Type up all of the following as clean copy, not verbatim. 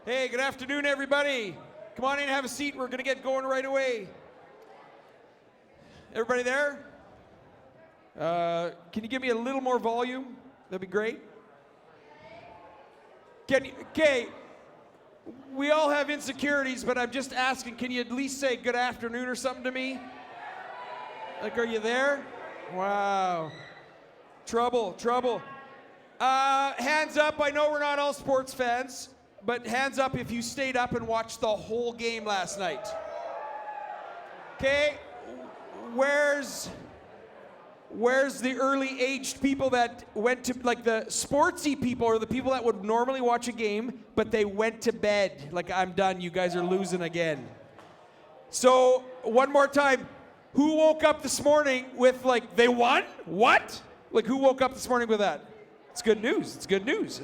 Hey, good afternoon, everybody. Come on in, have a seat. We're going to get going right away. Everybody there? Can you give me a little more volume? That'd be great. Okay, we all have insecurities, but I'm just asking, can you at least say good afternoon or something to me? Like, are you there? Wow. Trouble. Hands up. I know we're not all sports fans, but hands up if you stayed up and watched the whole game last night. Okay, where's the early aged people that went to, like the sportsy people or the people that would normally watch a game, but they went to bed? Like, I'm done, you guys are losing again. So, one more time, who woke up this morning with like, they won? What? Like, who woke up this morning with that? It's good news, it's good news.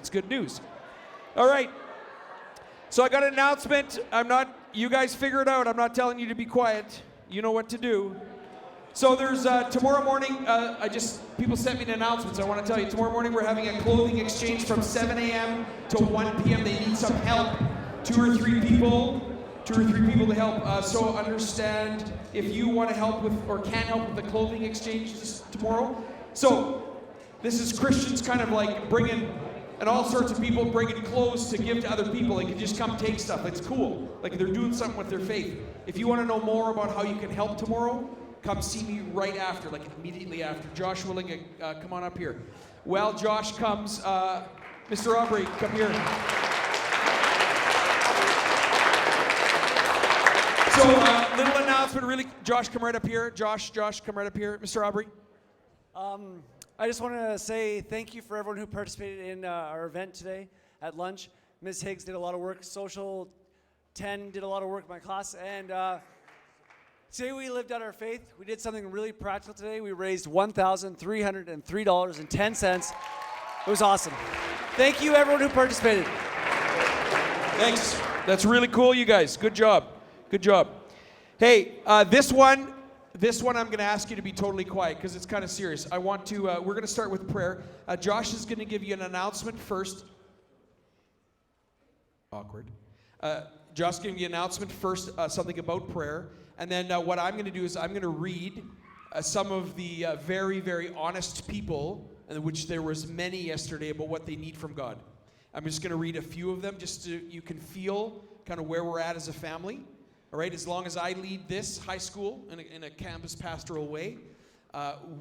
All right. So I got an announcement. You guys figure it out. I'm not telling you to be quiet. You know what to do. So there's tomorrow morning, people sent me an announcement, so I want to tell you, tomorrow morning we're having a clothing exchange from 7 a.m. to 1 p.m. They need some help. Two or three people to help. So understand if you want to help with, or can help with the clothing exchange tomorrow. So this is Christians kind of like bringing, and all sorts of people bringing clothes to give to other people. They can just come take stuff. It's cool. Like, they're doing something with their faith. If you want to know more about how you can help tomorrow, come see me right after, like immediately after. Josh Willing, come on up here. Well, Josh comes. Mr. Aubrey, come here. So, little announcement, really. Josh, come right up here. Josh, come right up here. Mr. Aubrey. I just want to say thank you for everyone who participated in our event today at lunch. Ms. Higgs did a lot of work. Social 10 did a lot of work in my class. And today we lived out our faith. We did something really practical today. We raised $1,303.10. It was awesome. Thank you, everyone who participated. Thanks. That's really cool, you guys. Good job. Hey, this one I'm going to ask you to be totally quiet because it's kind of serious. We're going to start with prayer. Josh is going to give you an announcement first. Awkward. Josh is giving you an announcement first, something about prayer. And then what I'm going to do is I'm going to read some of the very, very honest people, which there was many yesterday, about what they need from God. I'm just going to read a few of them just so you can feel kind of where we're at as a family. All right, as long as I lead this high school in a campus pastoral way,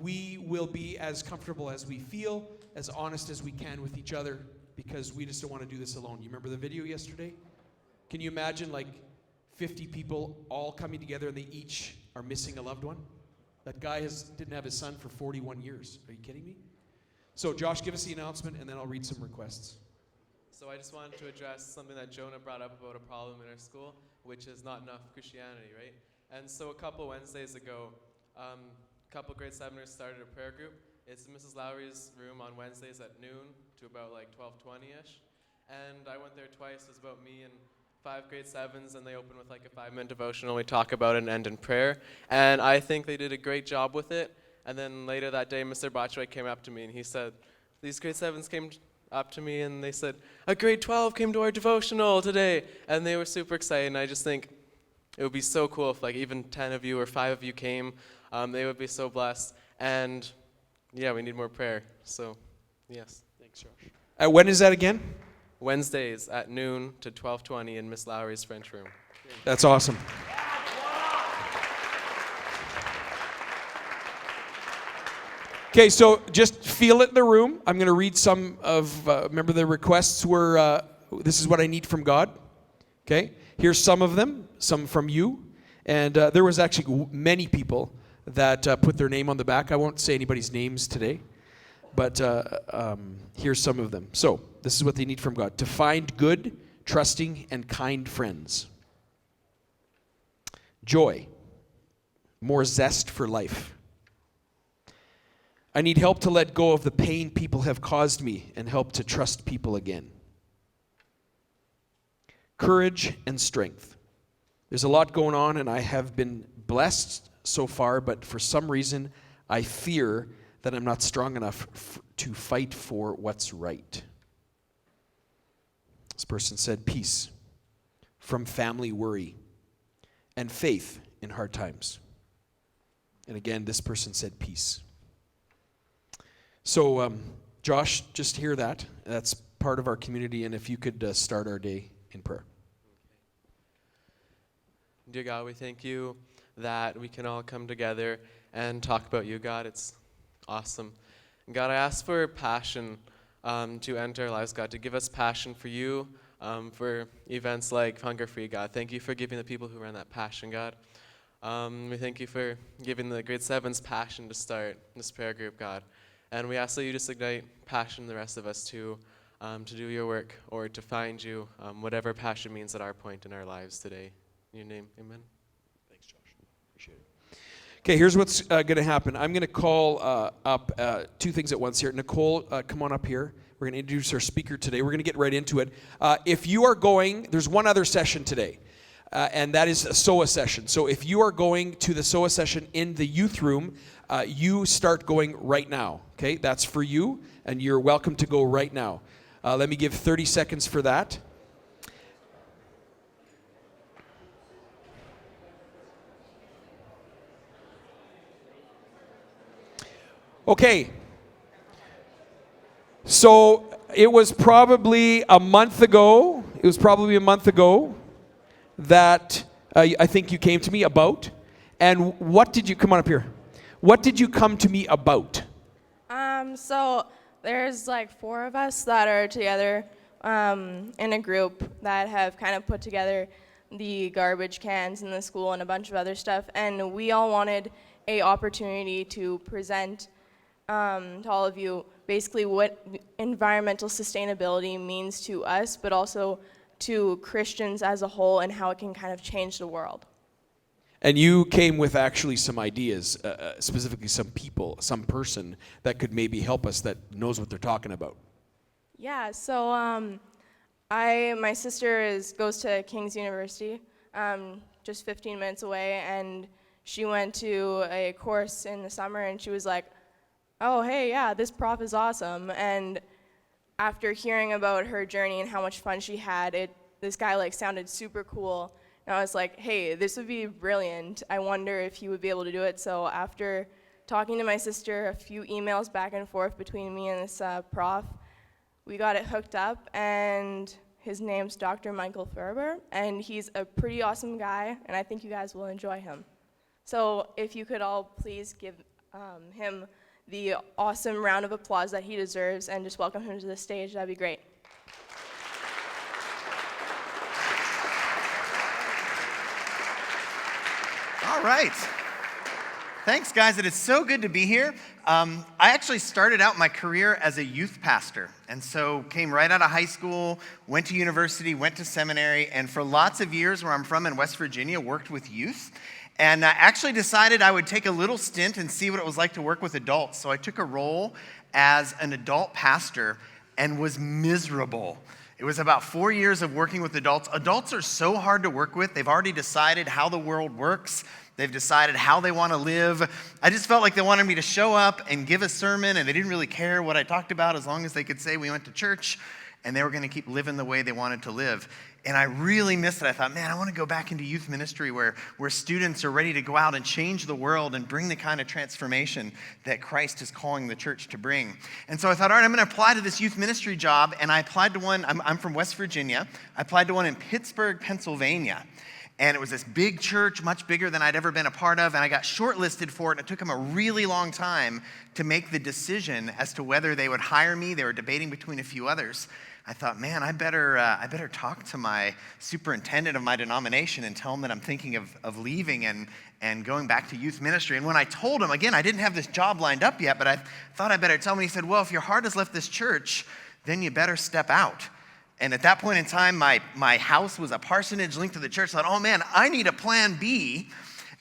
we will be as comfortable as we feel, as honest as we can with each other, because we just don't want to do this alone. You remember the video yesterday? Can you imagine like 50 people all coming together and they each are missing a loved one? That guy didn't have his son for 41 years. Are you kidding me? So Josh, give us the announcement and then I'll read some requests. So I just wanted to address something that Jonah brought up about a problem in our school, which is not enough Christianity, right? And so a couple Wednesdays ago, a couple grade 7ers started a prayer group. It's in Mrs. Lowry's room on Wednesdays at noon to about like 12:20ish. And I went there twice. It was about me and 5 grade 7s, and they open with like a 5-minute devotional. We talk about it and end in prayer. And I think they did a great job with it. And then later that day, Mr. Botchway came up to me and he said, these grade 7s came up to me and they said, a grade 12 came to our devotional today, and they were super excited. And I just think it would be so cool if like even 10 of you or 5 of you came. They would be so blessed. And yeah, we need more prayer. So yes. Thanks, Josh. When is that again? Wednesdays at noon to 12:20 in Miss Lowry's French room. That's awesome. Okay, so just feel it in the room. I'm going to read some of, remember the requests were, this is what I need from God. Okay, here's some of them, some from you. And there was actually many people that put their name on the back. I won't say anybody's names today, but here's some of them. So this is what they need from God. To find good, trusting, and kind friends. Joy. More zest for life. I need help to let go of the pain people have caused me and help to trust people again. Courage and strength. There's a lot going on and I have been blessed so far, but for some reason I fear that I'm not strong enough to fight for what's right. This person said peace. from family worry, and faith in hard times. And again, this person said peace. So, Josh, just hear that. That's part of our community, and if you could start our day in prayer. Dear God, we thank you that we can all come together and talk about you, God. It's awesome. God, I ask for passion to enter our lives, God, to give us passion for you, for events like Hunger Free, God. Thank you for giving the people who ran that passion, God. We thank you for giving the grade 7s passion to start this prayer group, God. And we ask that you just ignite passion in the rest of us to do your work or to find you, whatever passion means at our point in our lives today. In your name, amen. Thanks, Josh. Appreciate it. Okay, here's what's going to happen. I'm going to call up two things at once here. Nicole, come on up here. We're going to introduce our speaker today. We're going to get right into it. If you are going, there's one other session today, and that is a SOA session. So if you are going to the SOA session in the youth room, you start going right now. Okay, that's for you, and you're welcome to go right now. Let me give 30 seconds for that. Okay, so it was probably a month ago that I think you came to me about. And what did you, come on up here. What did you come to me about? So there's like 4 of us that are together in a group that have kind of put together the garbage cans in the school and a bunch of other stuff. And we all wanted a opportunity to present to all of you basically what environmental sustainability means to us, but also to Christians as a whole and how it can kind of change the world. And you came with actually some ideas, specifically some people, some person that could maybe help us that knows what they're talking about. Yeah, so my sister goes to King's University, just 15 minutes away, and she went to a course in the summer, and she was like, oh, hey, yeah, this prof is awesome. And after hearing about her journey and how much fun she had, this guy like sounded super cool. And I was like, hey, this would be brilliant. I wonder if he would be able to do it. So after talking to my sister, a few emails back and forth between me and this prof, we got it hooked up, and his name's Dr. Michael Ferber, and he's a pretty awesome guy, and I think you guys will enjoy him. So if you could all please give him the awesome round of applause that he deserves and just welcome him to the stage, that'd be great. All right. Thanks, guys. It is so good to be here. I actually started out my career as a youth pastor, and so came right out of high school, went to university, went to seminary, and for lots of years where I'm from in West Virginia, worked with youth. And I actually decided I would take a little stint and see what it was like to work with adults. So I took a role as an adult pastor and was miserable. It was about 4 years of working with adults. Adults are so hard to work with. They've already decided how the world works. They've decided how they want to live. I just felt like they wanted me to show up and give a sermon, and they didn't really care what I talked about as long as they could say we went to church, and they were going to keep living the way they wanted to live. And I really missed it. I thought, man, I want to go back into youth ministry where students are ready to go out and change the world and bring the kind of transformation that Christ is calling the church to bring. And so I thought, all right, I'm going to apply to this youth ministry job. And I applied to one, I'm from West Virginia. I applied to one in Pittsburgh, Pennsylvania. And it was this big church, much bigger than I'd ever been a part of. And I got shortlisted for it. And it took them a really long time to make the decision as to whether they would hire me. They were debating between a few others. I thought, man, I better talk to my superintendent of my denomination and tell him that I'm thinking of leaving and going back to youth ministry. And when I told him, again, I didn't have this job lined up yet, but I thought I better tell him. And he said, well, if your heart has left this church, then you better step out. And at that point in time, my house was a parsonage linked to the church. I thought, oh man, I need a plan B.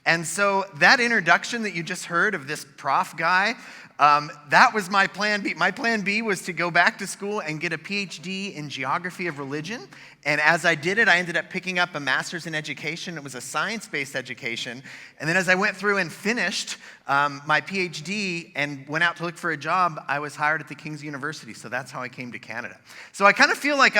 And so that introduction that you just heard of this prof guy, That was my plan B. My plan B was to go back to school and get a PhD in geography of religion. And as I did it, I ended up picking up a master's in education. It was a science-based education. And then as I went through and finished my PhD and went out to look for a job, I was hired at the King's University. So that's how I came to Canada. So I kind of feel like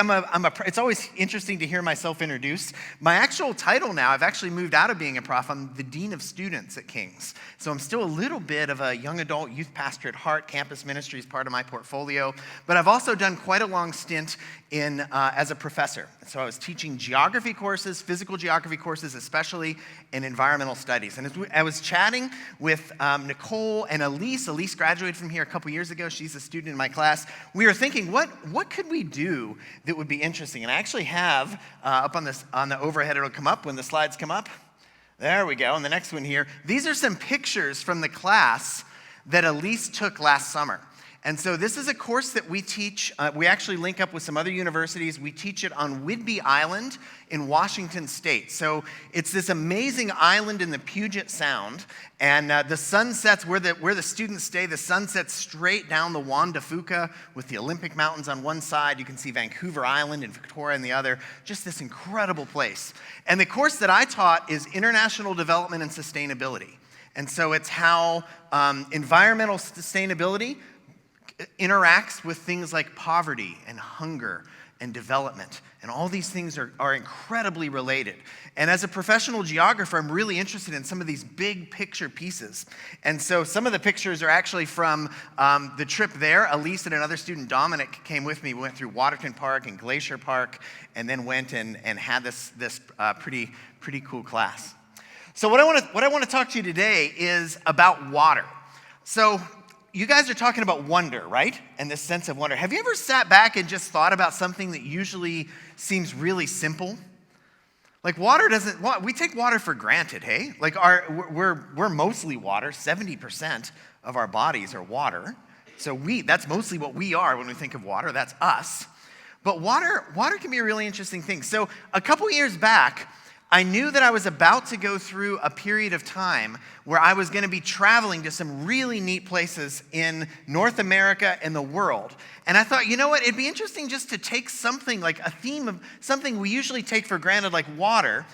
it's always interesting to hear myself introduced. My actual title now, I've actually moved out of being a prof. I'm the Dean of Students at King's. So I'm still a little bit of a young adult youth pastor at heart. Campus ministry is part of my portfolio. But I've also done quite a long stint as a professor. So I was teaching geography courses, physical geography courses especially, and environmental studies. And as I was chatting with Nicole and Elise. Elise graduated from here a couple years ago. She's a student in my class. We were thinking, what could we do that would be interesting? And I actually have up on the overhead, it'll come up when the slides come up. There we go. And the next one here. These are some pictures from the class that Elise took last summer. And so this is a course that we teach. We actually link up with some other universities. We teach it on Whidbey Island in Washington State. So it's this amazing island in the Puget Sound. And the sun sets where the students stay. The sun sets straight down the Juan de Fuca with the Olympic Mountains on one side. You can see Vancouver Island and Victoria on the other. Just this incredible place. And the course that I taught is International Development and Sustainability. And so it's how environmental sustainability interacts with things like poverty and hunger and development. And all these things are incredibly related. And as a professional geographer, I'm really interested in some of these big picture pieces. And so some of the pictures are actually from the trip there. Elise and another student, Dominic, came with me. We went through Waterton Park and Glacier Park, and then went and had this pretty cool class. So what I want to talk to you today is about water. So you guys are talking about wonder, right? And this sense of wonder. Have you ever sat back and just thought about something that usually seems really simple? Like we take water for granted, hey? Like we're mostly water. 70% of our bodies are water. So that's mostly what we are when we think of water. That's us. But water can be a really interesting thing. So a couple years back, I knew that I was about to go through a period of time where I was going to be traveling to some really neat places in North America and the world. And I thought, you know what, it'd be interesting just to take something like a theme of something we usually take for granted like water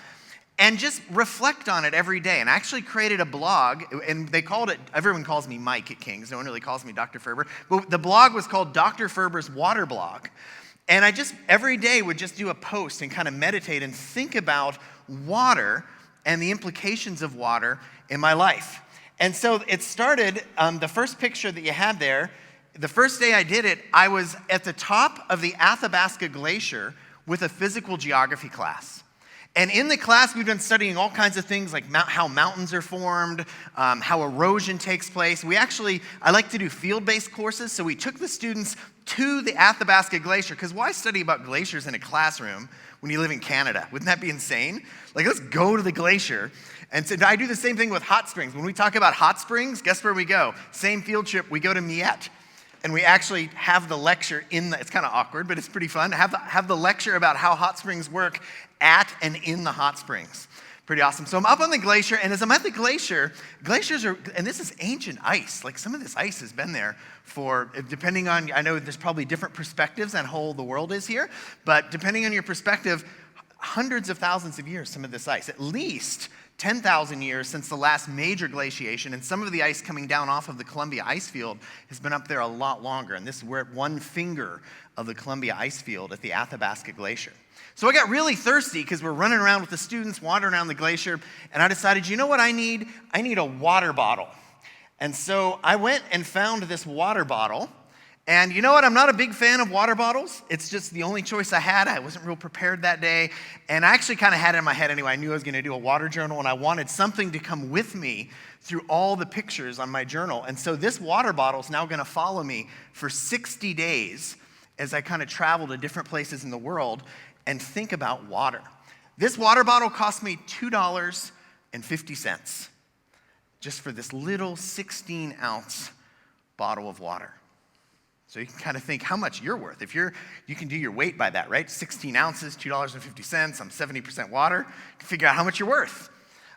and just reflect on it every day. And I actually created a blog, and everyone calls me Mike at King's. No one really calls me Dr. Ferber. But the blog was called Dr. Ferber's Water Blog. And I just every day would just do a post and kind of meditate and think about water and the implications of water in my life. And so it started, the first picture that you had there, the first day I did it, I was at the top of the Athabasca Glacier with a physical geography class. And in the class, we've been studying all kinds of things like how mountains are formed, how erosion takes place. I like to do field-based courses, so we took the students to the Athabasca Glacier, because why study about glaciers in a classroom when you live in Canada? Wouldn't that be insane? Like, let's go to the glacier. And so I do the same thing with hot springs. When we talk about hot springs, guess where we go? Same field trip, we go to Miette. And we actually have the lecture it's kind of awkward, but it's pretty fun, to have the lecture about how hot springs work at and in the hot springs. Pretty awesome. So I'm up on the glacier, and as I'm at the glaciers are, and this is ancient ice. Like, some of this ice has been there for, depending on, I know there's probably different perspectives on how the world is here, but depending on your perspective, hundreds of thousands of years, some of this ice, at least 10,000 years since the last major glaciation, and some of the ice coming down off of the Columbia ice field has been up there a lot longer, and we're at one finger of the Columbia ice field at the Athabasca Glacier. So I got really thirsty because we're running around with the students, wandering around the glacier, and I decided, you know what I need? I need a water bottle. And so I went and found this water bottle. And you know what? I'm not a big fan of water bottles. It's just the only choice I had. I wasn't real prepared that day. And I actually kind of had it in my head anyway. I knew I was going to do a water journal, and I wanted something to come with me through all the pictures on my journal. And so this water bottle is now going to follow me for 60 days as I kind of travel to different places in the world and think about water. This water bottle cost me $2.50 just for this little 16-ounce bottle of water. So you can kind of think how much you're worth. You can do your weight by that, right? 16 ounces, $2.50. I'm 70% water. You can figure out how much you're worth.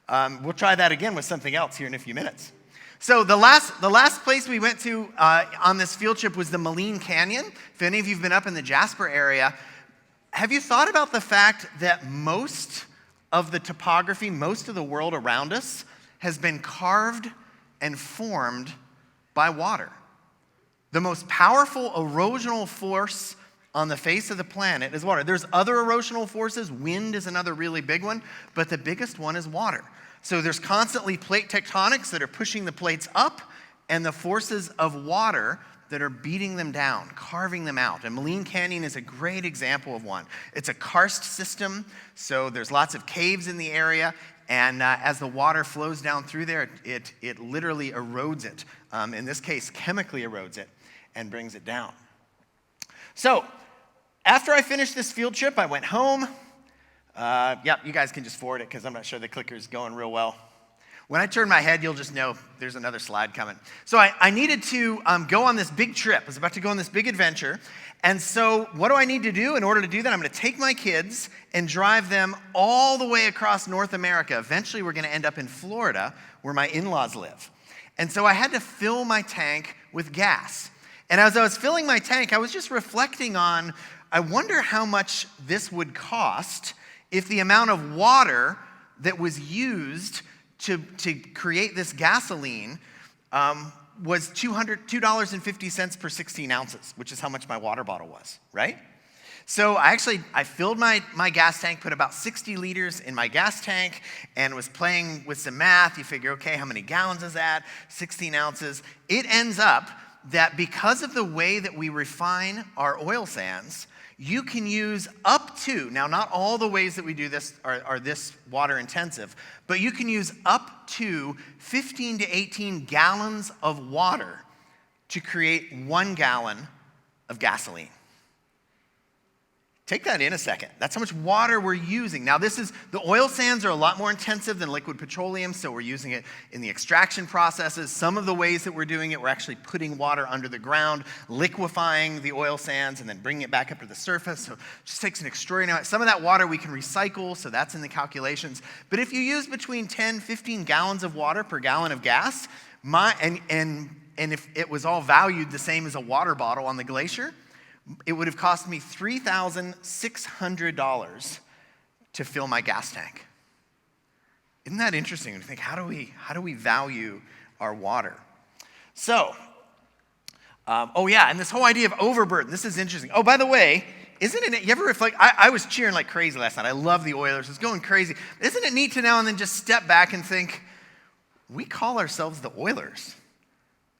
We'll try that again with something else here in a few minutes. So the last place we went to on this field trip was the Maligne Canyon. If any of you have been up in the Jasper area, have you thought about the fact that most of the topography, most of the world around us has been carved and formed by water? The most powerful erosional force on the face of the planet is water. There's other erosional forces. Wind is another really big one, but the biggest one is water. So there's constantly plate tectonics that are pushing the plates up, and the forces of water that are beating them down, carving them out. And Maligne Canyon is a great example of one. It's a karst system, so there's lots of caves in the area, and as the water flows down through there, it literally erodes it. In this case, chemically erodes it and brings it down. So after I finished this field trip, I went home. You guys can just forward it because I'm not sure the clicker's going real well. When I turn my head, you'll just know there's another slide coming. So I needed to go on this big trip. I was about to go on this big adventure. And so what do I need to do in order to do that? I'm going to take my kids and drive them all the way across North America. Eventually, we're going to end up in Florida, where my in-laws live. And so I had to fill my tank with gas. And as I was filling my tank, I was just reflecting on, I wonder how much this would cost if the amount of water that was used to create this gasoline was $2.50 per 16 ounces, which is how much my water bottle was, right? So I filled my gas tank, put about 60 liters in my gas tank, and was playing with some math. You figure, okay, how many gallons is that? 16 ounces. It ends up that because of the way that we refine our oil sands, you can use up to, now not all the ways that we do this are this water intensive, but you can use up to 15 to 18 gallons of water to create 1 gallon of gasoline. Take that in a second. That's how much water we're using. Now the oil sands are a lot more intensive than liquid petroleum, so we're using it in the extraction processes. Some of the ways that we're doing it, we're actually putting water under the ground, liquefying the oil sands, and then bringing it back up to the surface. So it just takes an extraordinary amount. Some of that water we can recycle, so that's in the calculations. But if you use between 10, 15 gallons of water per gallon of gas, and if it was all valued the same as a water bottle on the glacier, it would have cost me $3,600 to fill my gas tank. Isn't that interesting to think, how do we value our water? So, and this whole idea of overburden, this is interesting. Oh, by the way, isn't it, you ever reflect, I was cheering like crazy last night. I love the Oilers, it's going crazy. Isn't it neat to now and then just step back and think, we call ourselves the Oilers?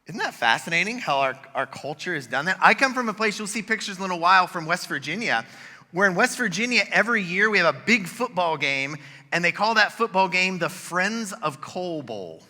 Isn't that fascinating how our culture has done that? I come from a place, you'll see pictures in a little while, from West Virginia, where in West Virginia every year we have a big football game, and they call that football game the Friends of Coal Bowl.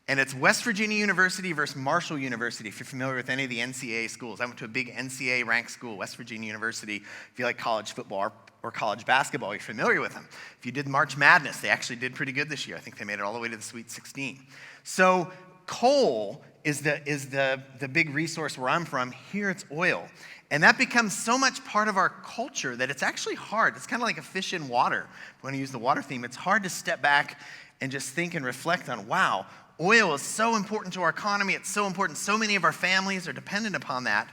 And it's West Virginia University versus Marshall University, if you're familiar with any of the NCAA schools. I went to a big NCAA ranked school, West Virginia University. If you like college football or college basketball, you're familiar with them. If you did March Madness, they actually did pretty good this year. I think they made it all the way to the Sweet 16. So coal is the big resource where I'm from. Here it's oil. And that becomes so much part of our culture that it's actually hard. It's kind of like a fish in water. When I use the water theme, it's hard to step back and just think and reflect on, wow, oil is so important to our economy. It's so important. So many of our families are dependent upon that.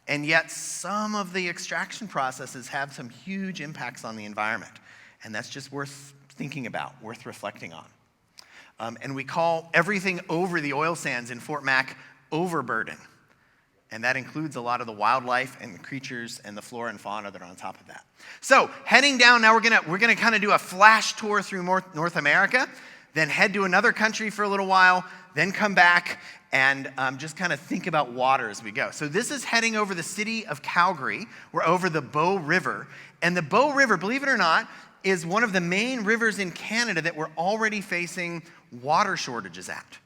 And yet some of the extraction processes have some huge impacts on the environment. And that's just worth thinking about, worth reflecting on. And we call everything over the oil sands in Fort Mac overburden. And that includes a lot of the wildlife and the creatures and the flora and fauna that are on top of that. So heading down now, we're gonna kind of do a flash tour through North America, then head to another country for a little while, then come back and just kind of think about water as we go. So this is heading over the city of Calgary. We're over the Bow River. And the Bow River, believe it or not, is one of the main rivers in Canada that we're already facing water shortages at.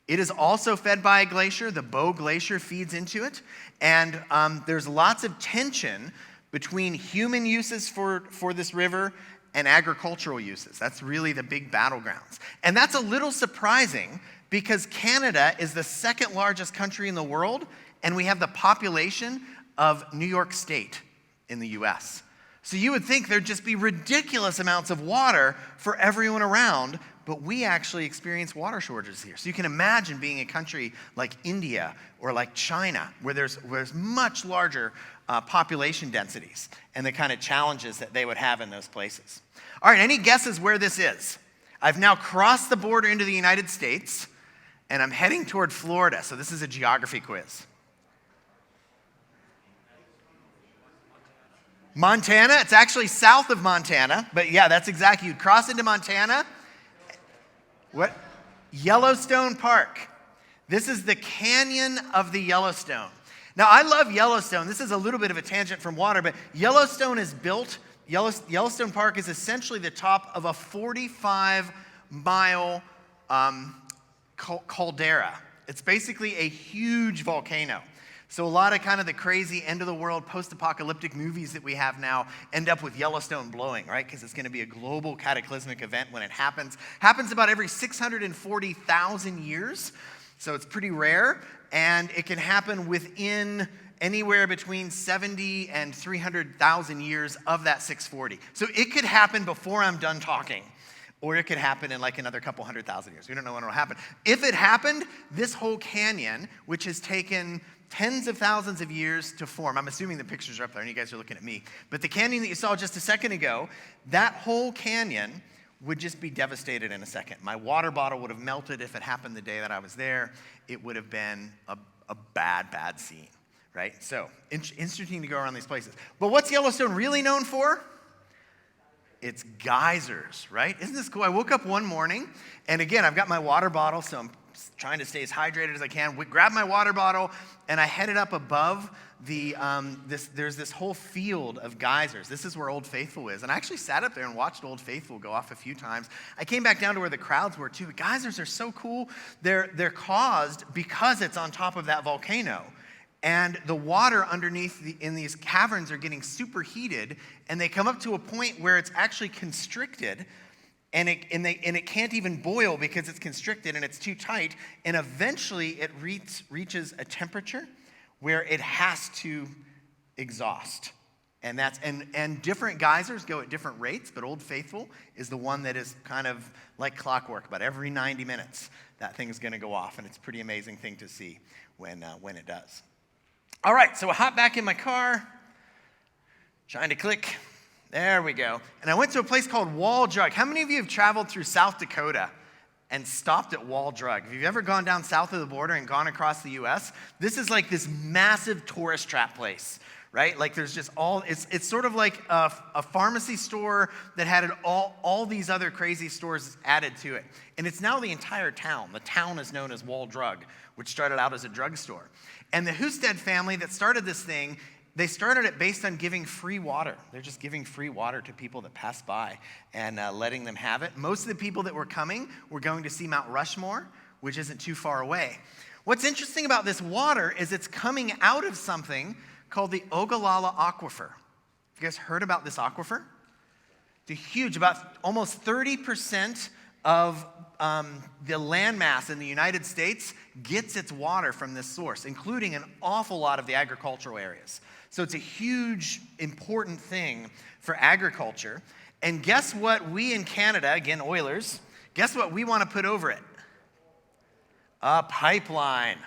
It is also fed by a glacier. The Bow Glacier feeds into it. And there's lots of tension between human uses for this river and agricultural uses. That's really the big battlegrounds. And that's a little surprising because Canada is the second largest country in the world, and we have the population of New York State in the US. So you would think there'd just be ridiculous amounts of water for everyone around, but we actually experience water shortages here. So you can imagine being a country like India or like China, where there's much larger population densities and the kind of challenges that they would have in those places. All right, any guesses where this is? I've now crossed the border into the United States, and I'm heading toward Florida. So this is a geography quiz. Montana, it's actually south of Montana, but yeah, that's exactly, you'd cross into Montana. What? Yellowstone Park. This is the canyon of the Yellowstone. Now, I love Yellowstone. This is a little bit of a tangent from water, but Yellowstone Yellowstone Park is essentially the top of a 45-mile caldera. It's basically a huge volcano. So a lot of kind of the crazy end-of-the-world post-apocalyptic movies that we have now end up with Yellowstone blowing, right? Because it's going to be a global cataclysmic event when it happens. Happens about every 640,000 years, so it's pretty rare. And it can happen within anywhere between 70 and 300,000 years of that 640. So it could happen before I'm done talking. Or it could happen in like another couple 100,000 years. We don't know when it'll happen. If it happened, this whole canyon, which has taken tens of thousands of years to form. I'm assuming the pictures are up there and you guys are looking at me. But the canyon that you saw just a second ago, that whole canyon would just be devastated in a second. My water bottle would have melted if it happened the day that I was there. It would have been a bad, bad scene, right? So interesting to go around these places. But what's Yellowstone really known for? It's geysers, right? Isn't this cool? I woke up one morning, and again, I've got my water bottle, so I'm trying to stay as hydrated as I can. Grab my water bottle, and I headed up above there's this whole field of geysers. This is where Old Faithful is. And I actually sat up there and watched Old Faithful go off a few times. I came back down to where the crowds were too. The geysers are so cool. They're caused because it's on top of that volcano. And the water underneath in these caverns are getting superheated, and they come up to a point where it's actually constricted, and it can't even boil because it's constricted and it's too tight, and eventually it reaches a temperature where it has to exhaust. And different geysers go at different rates, but Old Faithful is the one that is kind of like clockwork. About every 90 minutes, that thing is going to go off, and it's a pretty amazing thing to see when it does. All right, so I hop back in my car, trying to click. There we go. And I went to a place called Wall Drug. How many of you have traveled through South Dakota and stopped at Wall Drug? Have you ever gone down south of the border and gone across the U.S.? This is like this massive tourist trap place, right? Like there's just it's sort of like a pharmacy store that had all these other crazy stores added to it. And it's now the entire town. The town is known as Wall Drug, which started out as a drugstore. And the Husted family that started this thing, they started it based on giving free water. They're just giving free water to people that pass by and letting them have it. Most of the people that were coming were going to see Mount Rushmore, which isn't too far away. What's interesting about this water is it's coming out of something called the Ogallala Aquifer. Have you guys heard about this aquifer? It's huge, about almost 30% of the landmass in the United States gets its water from this source, including an awful lot of the agricultural areas. So it's a huge, important thing for agriculture. And guess what we in Canada, again, Oilers, guess what we want to put over it? A pipeline,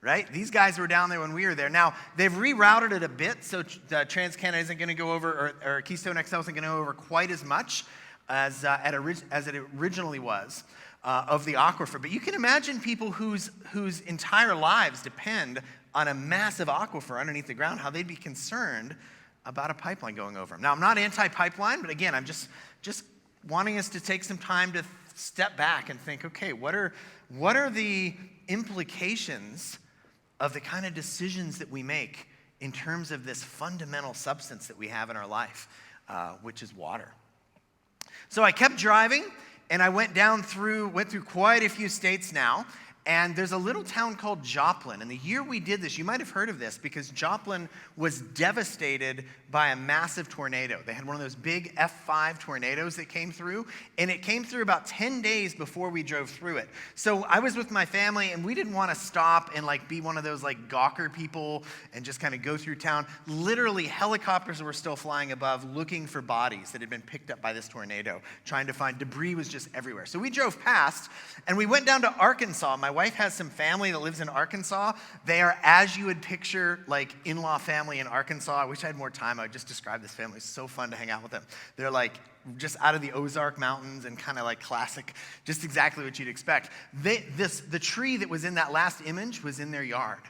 right? These guys were down there when we were there. Now, they've rerouted it a bit, so TransCanada isn't going to go over, or Keystone XL isn't going to go over quite as much as it originally was of the aquifer. But you can imagine people whose entire lives depend on a massive aquifer underneath the ground, how they'd be concerned about a pipeline going over them. Now, I'm not anti-pipeline, but again, I'm just wanting us to take some time to step back and think, okay, what are the implications of the kind of decisions that we make in terms of this fundamental substance that we have in our life, which is water. So I kept driving, and I went through quite a few states now, And there's a little town called Joplin. And the year we did this, you might have heard of this because Joplin was devastated by a massive tornado. They had one of those big F5 tornadoes that came through. And it came through about 10 days before we drove through it. So I was with my family and we didn't want to stop and like be one of those like gawker people and just kind of go through town. Literally helicopters were still flying above looking for bodies that had been picked up by this tornado, trying to find debris was just everywhere. So we drove past and we went down to Arkansas. My wife has some family that lives in Arkansas. They are as you would picture like in-law family in Arkansas. I wish I had more time. I would just describe this family. It's so fun to hang out with them. They're like just out of the Ozark Mountains and kind of like classic, just exactly what you'd expect. The tree that was in that last image was in their yard.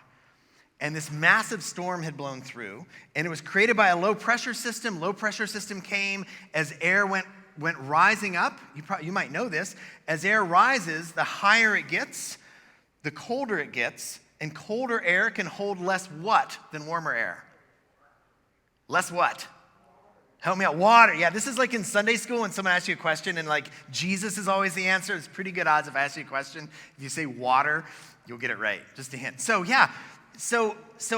And this massive storm had blown through, and it was created by a low pressure system. Low pressure system came as air went rising up. You might know this. As air rises, the higher it gets, the colder it gets, and colder air can hold less what than warmer air? Less what? Help me out. Water. Yeah, this is like in Sunday school when someone asks you a question and like Jesus is always the answer. It's pretty good odds if I ask you a question. If you say water, you'll get it right. Just a hint. So yeah, so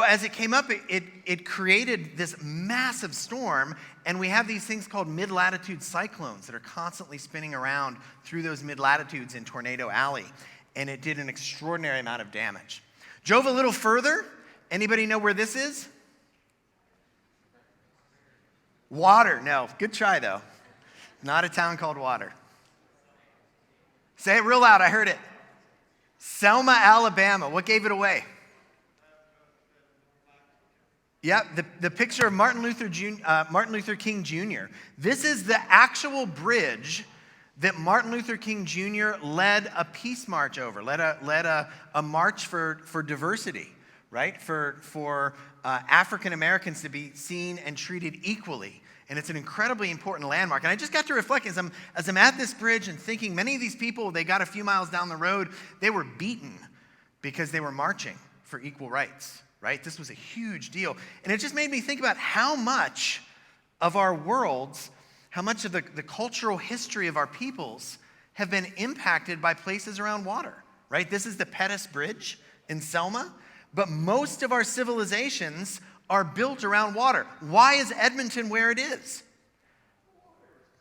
as it came up, it created this massive storm, and we have these things called mid-latitude cyclones that are constantly spinning around through those mid-latitudes in Tornado Alley, and it did an extraordinary amount of damage. Drove a little further. Anybody know where this is? Water. No. Good try, though. Not a town called Water. Say it real loud. I heard it. Selma, Alabama. What gave it away? Yep, the picture of Martin Luther King Jr. This is the actual bridge that Martin Luther King Jr. led a peace march over, led a march for diversity, right? For African Americans to be seen and treated equally. And it's an incredibly important landmark. And I just got to reflect as I'm at this bridge and thinking, many of these people, they got a few miles down the road, they were beaten because they were marching for equal rights, right? This was a huge deal. And it just made me think about how much of our worlds, how much of the cultural history of our peoples have been impacted by places around water, right? This is the Pettus Bridge in Selma, but most of our civilizations are built around water. Why is Edmonton where it is?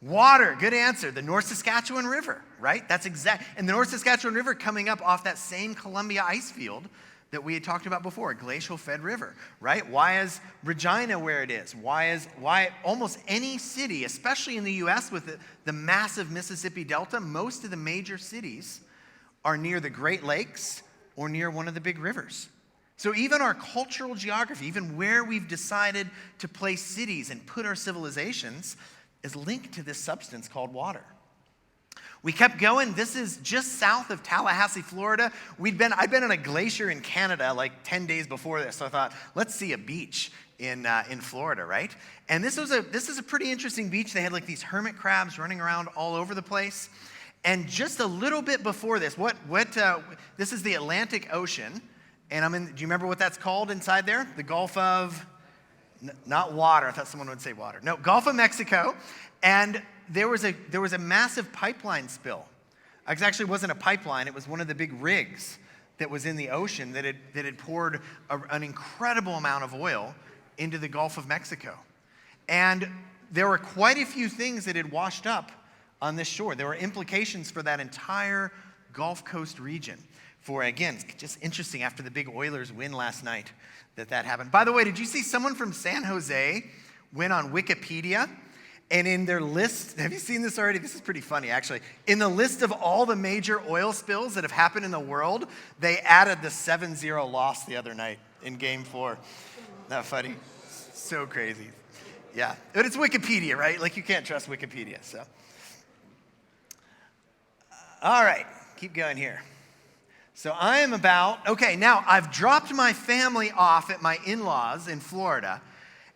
Water, good answer. The North Saskatchewan River, right? That's exact. And the North Saskatchewan River coming up off that same Columbia ice field that we had talked about before, a glacial fed river, right? Why is Regina where it is? Why almost any city, especially in the U.S. with the massive Mississippi Delta, most of the major cities are near the Great Lakes or near one of the big rivers. So even our cultural geography, even where we've decided to place cities and put our civilizations, is linked to this substance called water. We kept going. This is just south of Tallahassee, Florida. I'd been on a glacier in Canada like 10 days before this, so I thought, let's see a beach in Florida, right? And this is a pretty interesting beach. They had like these hermit crabs running around all over the place. And just a little bit before this, this is the Atlantic Ocean. And do you remember what that's called inside there? The Gulf of, not water. I thought someone would say water. No, Gulf of Mexico. And there was a massive pipeline spill. It actually wasn't a pipeline. It was one of the big rigs that was in the ocean that had poured an incredible amount of oil into the Gulf of Mexico. And there were quite a few things that had washed up on this shore. There were implications for that entire Gulf Coast region. For, again, just interesting after the big Oilers win last night that happened. By the way, did you see someone from San Jose went on Wikipedia? And in their list, have you seen this already? This is pretty funny, actually. In the list of all the major oil spills that have happened in the world, they added the 7-0 loss the other night in Game 4. Not funny? So crazy. Yeah, but it's Wikipedia, right? Like, you can't trust Wikipedia, so. All right, keep going here. So I am now I've dropped my family off at my in-laws in Florida,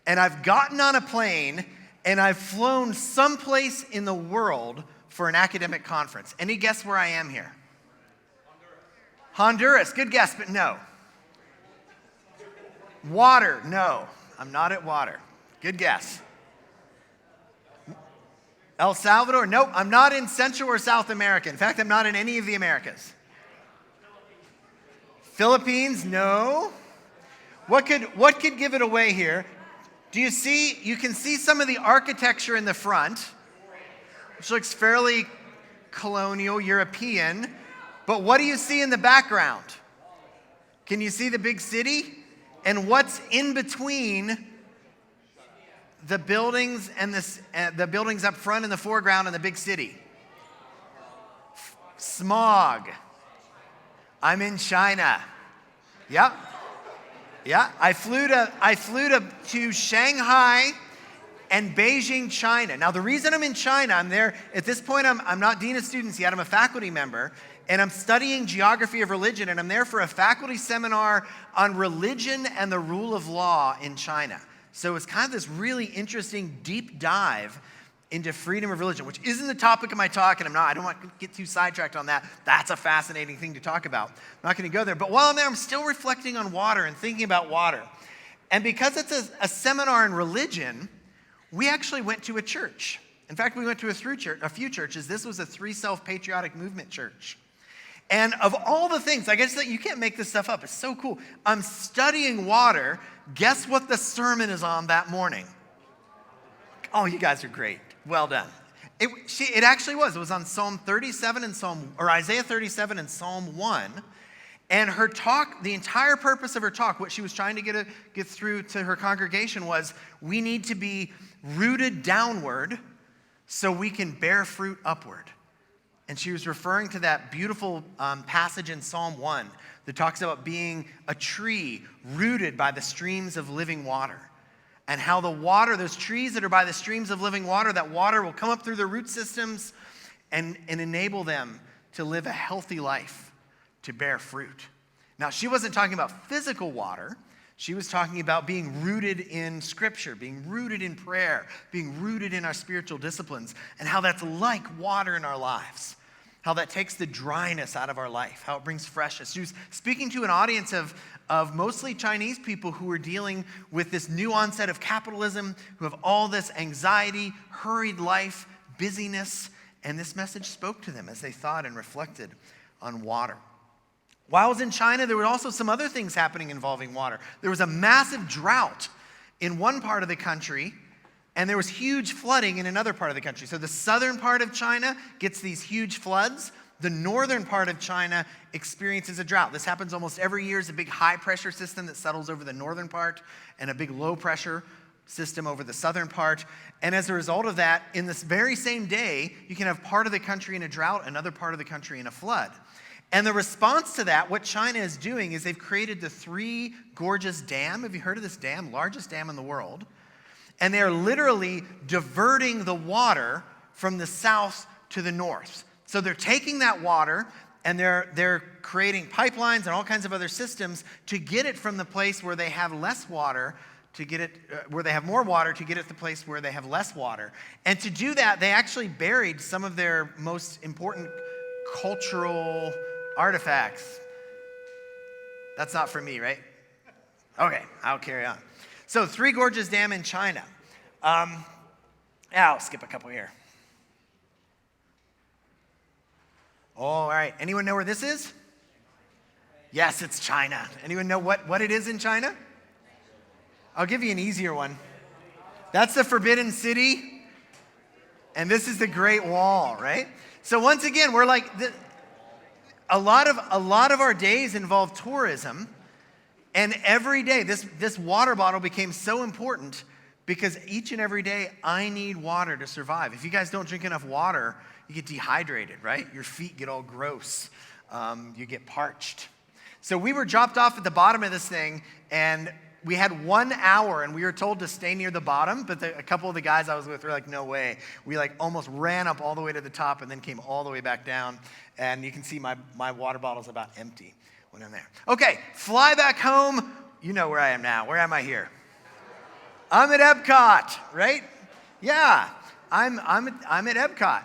and I've gotten on a plane, and I've flown someplace in the world for an academic conference. Any guess where I am here? Honduras, good guess, but no. Water, no. I'm not at water. Good guess. El Salvador, nope. I'm not in Central or South America. In fact, I'm not in any of the Americas. Philippines, no. What could give it away here? Do you see, you can see some of the architecture in the front, which looks fairly colonial, European, but what do you see in the background? Can you see the big city? And what's in between the buildings and the buildings up front in the foreground and the big city? Smog. I'm in China. Yep. Yeah, I flew to Shanghai and Beijing, China. Now, the reason I'm in China, I'm there, at this point, I'm not dean of students yet, I'm a faculty member, and I'm studying geography of religion, and I'm there for a faculty seminar on religion and the rule of law in China. So it's kind of this really interesting deep dive into freedom of religion, which isn't the topic of my talk, and I don't want to get too sidetracked on that. That's a fascinating thing to talk about. I'm not going to go there. But while I'm there, I'm still reflecting on water and thinking about water. And because it's a seminar in religion, we actually went to a church. In fact, we went to a few churches. This was a Three Self-Patriotic Movement church. And of all the things, I guess that you can't make this stuff up. It's so cool. I'm studying water. Guess what the sermon is on that morning? Oh, you guys are great. Well done. It actually was. It was on Psalm 37 and Isaiah 37 and Psalm 1. And her talk, the entire purpose of her talk, what she was trying to get through to her congregation was, we need to be rooted downward so we can bear fruit upward. And she was referring to that beautiful passage in Psalm 1 that talks about being a tree rooted by the streams of living water. And how the water, those trees that are by the streams of living water, that water will come up through their root systems and enable them to live a healthy life, to bear fruit. Now, she wasn't talking about physical water. She was talking about being rooted in Scripture, being rooted in prayer, being rooted in our spiritual disciplines, and how that's like water in our lives, how that takes the dryness out of our life, how it brings freshness. She was speaking to an audience of mostly Chinese people who were dealing with this new onset of capitalism, who have all this anxiety, hurried life, busyness, and this message spoke to them as they thought and reflected on water. While I was in China, there were also some other things happening involving water. There was a massive drought in one part of the country, and there was huge flooding in another part of the country. So the southern part of China gets these huge floods. The northern part of China experiences a drought. This happens almost every year. It's a big high-pressure system that settles over the northern part and a big low-pressure system over the southern part. And as a result of that, in this very same day, you can have part of the country in a drought, another part of the country in a flood. And the response to that, what China is doing is they've created the Three Gorges Dam. Have you heard of this dam? Largest dam in the world. And they're literally diverting the water from the south to the north. So they're taking that water and they're creating pipelines and all kinds of other systems to get it from the place where they have less water to get it, where they have more water to get it to the place where they have less water. And to do that, they actually buried some of their most important cultural artifacts. That's not for me, right? Okay, I'll carry on. So Three Gorges Dam in China. I'll skip a couple here. All right, anyone know where this is? Yes, it's China. Anyone know what it is in China? I'll give you an easier one. That's the Forbidden City, and this is the Great Wall, right? So once again, we're like, a lot of our days involve tourism, and every day, this water bottle became so important because each and every day, I need water to survive. If you guys don't drink enough water, you get dehydrated, right? Your feet get all gross. You get parched. So we were dropped off at the bottom of this thing, and we had 1 hour, and we were told to stay near the bottom, but a couple of the guys I was with were like, no way. We like almost ran up all the way to the top and then came all the way back down, and you can see my water bottle's about empty when I'm there. Okay, fly back home. You know where I am now. Where am I here? I'm at Epcot, right? Yeah, I'm at Epcot.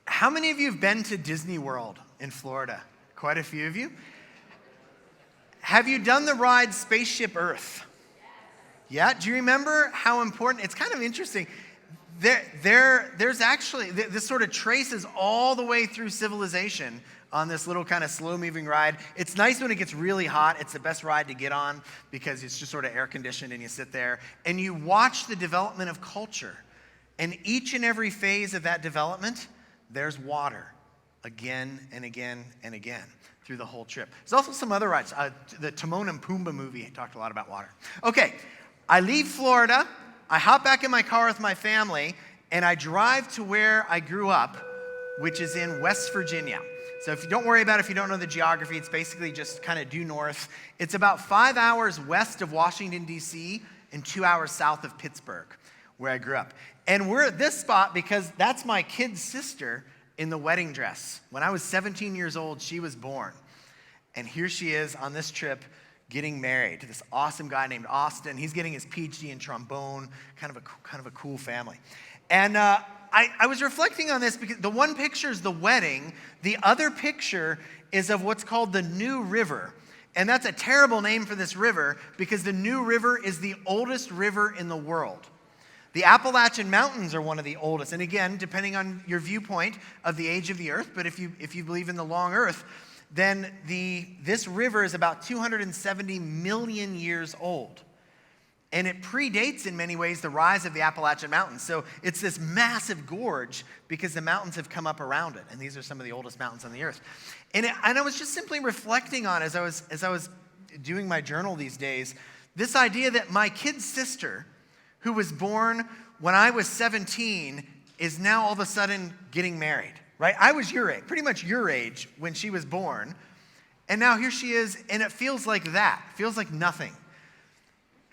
How many of you have been to Disney World in Florida? Quite a few of you. Have you done the ride Spaceship Earth? Yeah, do you remember how important? It's kind of interesting. there's actually, this sort of traces all the way through civilization on this little kind of slow-moving ride. It's nice when it gets really hot. It's the best ride to get on because it's just sort of air-conditioned and you sit there and you watch the development of culture. And each and every phase of that development, there's water again and again and again through the whole trip. There's also some other rides. The Timon and Pumbaa movie talked a lot about water. Okay, I leave Florida. I hop back in my car with my family, and I drive to where I grew up, which is in West Virginia. So don't worry about it if you don't know the geography. It's basically just kind of due north. It's about 5 hours west of Washington, D.C., and 2 hours south of Pittsburgh, where I grew up. And we're at this spot because that's my kid's sister in the wedding dress. When I was 17 years old, she was born. And here she is on this trip getting married to this awesome guy named Austin. He's getting his PhD in trombone, kind of a cool family. And I was reflecting on this because the one picture is the wedding. The other picture is of what's called the New River. And that's a terrible name for this river because the New River is the oldest river in the world. The Appalachian Mountains are one of the oldest. And again, depending on your viewpoint of the age of the earth, but if you believe in the long earth, then this river is about 270 million years old. And it predates, in many ways, the rise of the Appalachian Mountains. So it's this massive gorge because the mountains have come up around it. And these are some of the oldest mountains on the earth. And I was just simply reflecting on, as I was doing my journal these days, this idea that my kid's sister, who was born when I was 17, is now all of a sudden getting married, right? I was your age, pretty much your age when she was born. And now here she is, and it feels like that. It feels like nothing.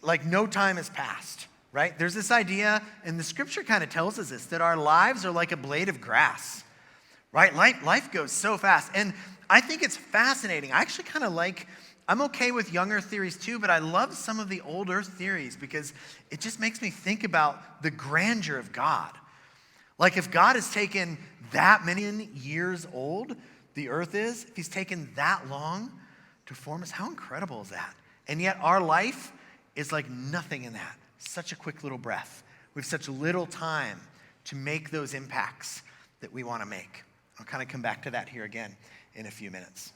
Like no time has passed, right? There's this idea, and the scripture kind of tells us this, that our lives are like a blade of grass, right? Life goes so fast. And I think it's fascinating. I actually kind of like, I'm okay with young earth theories too, but I love some of the old earth theories because it just makes me think about the grandeur of God. Like if God has taken that many years old, the earth is, if he's taken that long to form us, how incredible is that? And yet our life is like nothing in that. Such a quick little breath. We have such little time to make those impacts that we want to make. I'll kind of come back to that here again in a few minutes.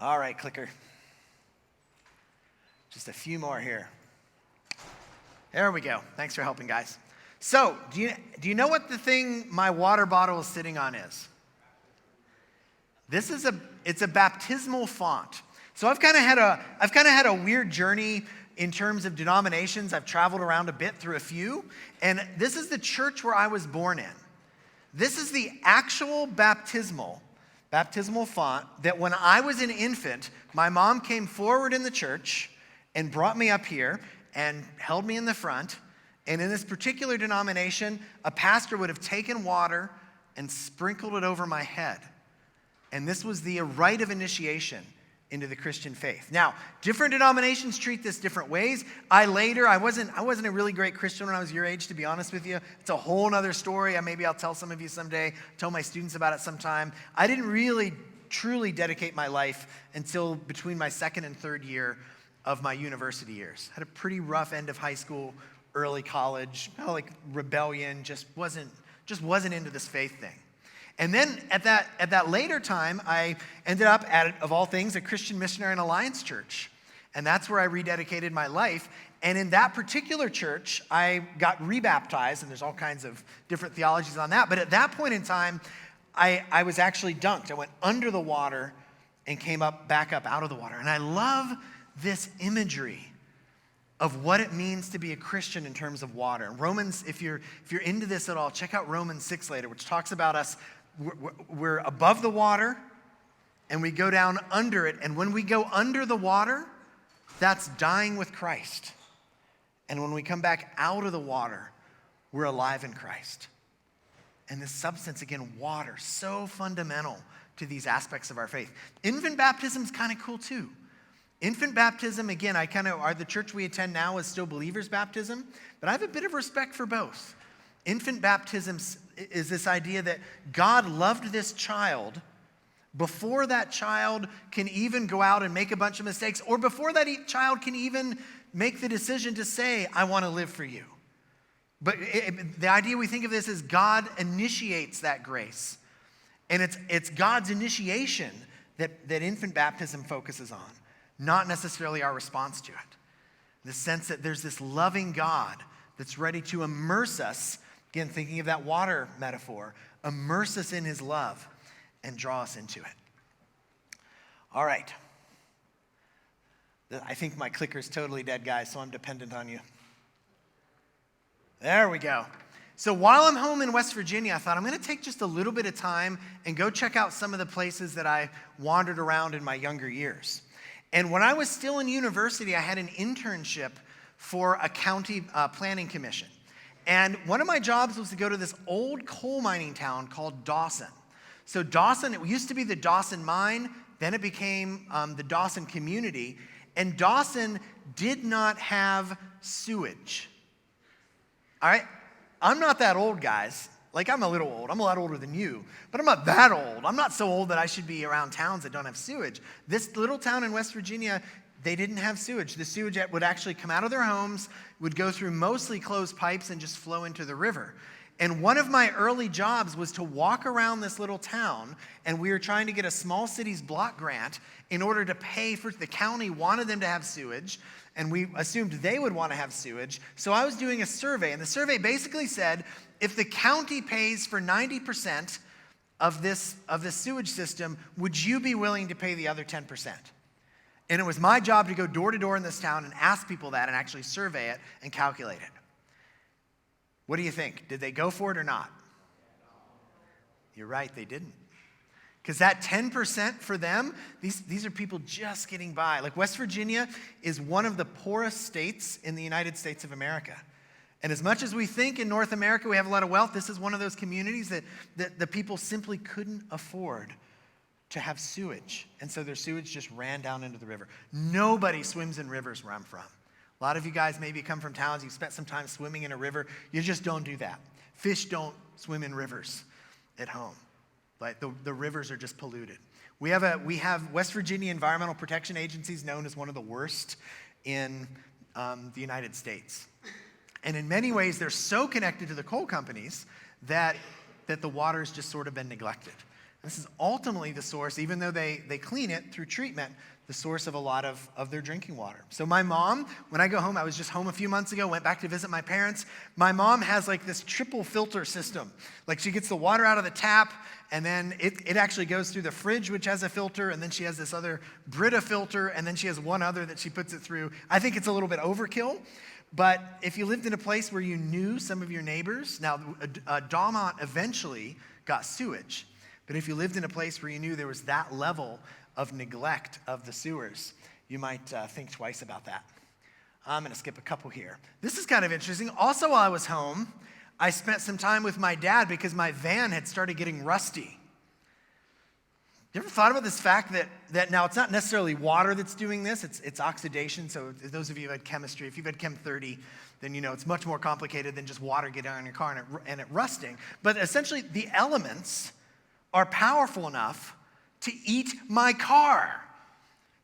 All right, clicker. Just a few more here. There we go. Thanks for helping, guys. So, do you know what the thing my water bottle is sitting on is? It's a baptismal font. So I've kind of had a weird journey in terms of denominations. I've traveled around a bit through a few, and this is the church where I was born in. This is the actual baptismal font that when I was an infant, my mom came forward in the church and brought me up here and held me in the front. And in this particular denomination, a pastor would have taken water and sprinkled it over my head. And this was the rite of initiation into the Christian faith. Now, different denominations treat this different ways. I wasn't a really great Christian when I was your age, to be honest with you. It's a whole nother story. Maybe I'll tell some of you someday, tell my students about it sometime. I didn't really truly dedicate my life until between my second and third year of my university years. Had a pretty rough end of high school, early college, kind of like rebellion, just wasn't into this faith thing. And then at that later time, I ended up at, of all things, a Christian Missionary and Alliance church. And that's where I rededicated my life. And in that particular church, I got rebaptized, and there's all kinds of different theologies on that. But at that point in time, I was actually dunked. I went under the water and came back up out of the water. And I love this imagery of what it means to be a Christian in terms of water. Romans, if you're into this at all, check out Romans 6 later, which talks about us. We're above the water, and we go down under it. And when we go under the water, that's dying with Christ. And when we come back out of the water, we're alive in Christ. And this substance, again, water, so fundamental to these aspects of our faith. Infant baptism is kind of cool too. Infant baptism, again, the church we attend now is still believers' baptism, but I have a bit of respect for both. Infant baptism is this idea that God loved this child before that child can even go out and make a bunch of mistakes, or before that child can even make the decision to say, I want to live for you. But the idea we think of this is God initiates that grace. And it's God's initiation that infant baptism focuses on, not necessarily our response to it. The sense that there's this loving God that's ready to immerse us, again, thinking of that water metaphor, immerse us in his love and draw us into it. All right. I think my clicker's totally dead, guys, so I'm dependent on you. There we go. So while I'm home in West Virginia, I thought I'm going to take just a little bit of time and go check out some of the places that I wandered around in my younger years. And when I was still in university, I had an internship for a county planning commission. And one of my jobs was to go to this old coal mining town called Dawson. So Dawson, it used to be the Dawson Mine, then it became the Dawson Community. And Dawson did not have sewage. All right? I'm not that old, guys. Like, I'm a little old. I'm a lot older than you. But I'm not that old. I'm not so old that I should be around towns that don't have sewage. This little town in West Virginia, they didn't have sewage. The sewage would actually come out of their homes, would go through mostly closed pipes and just flow into the river. And one of my early jobs was to walk around this little town, and we were trying to get a small cities block grant in order to pay for, the county wanted them to have sewage, and we assumed they would want to have sewage. So I was doing a survey, and the survey basically said, if the county pays for 90% of this sewage system, would you be willing to pay the other 10%? And it was my job to go door to door in this town and ask people that and actually survey it and calculate it. What do you think? Did they go for it or not? You're right, they didn't. Because that 10% for them, these are people just getting by. Like, West Virginia is one of the poorest states in the United States of America. And as much as we think in North America we have a lot of wealth, this is one of those communities that the people simply couldn't afford to have sewage. And so their sewage just ran down into the river. Nobody swims in rivers where I'm from. A lot of you guys maybe come from towns, you've spent some time swimming in a river. You just don't do that. Fish don't swim in rivers at home. Like, the rivers are just polluted. We have West Virginia environmental protection agencies known as one of the worst in the United States. And in many ways, they're so connected to the coal companies that the water's just sort of been neglected. This is ultimately the source, even though they clean it through treatment, the source of a lot of their drinking water. So my mom, when I go home, I was just home a few months ago, went back to visit my parents. My mom has like this triple filter system. Like, she gets the water out of the tap, and then it actually goes through the fridge, which has a filter, and then she has this other Brita filter, and then she has one other that she puts it through. I think it's a little bit overkill, but if you lived in a place where you knew some of your neighbors, now Dawmont eventually got sewage, but if you lived in a place where you knew there was that level of neglect of the sewers, you might think twice about that. I'm going to skip a couple here. This is kind of interesting. Also, while I was home, I spent some time with my dad because my van had started getting rusty. You ever thought about this fact that now it's not necessarily water that's doing this, it's oxidation. So those of you who had chemistry, if you've had Chem 30, then you know it's much more complicated than just water getting on your car and it rusting. But essentially, the elements are powerful enough to eat my car.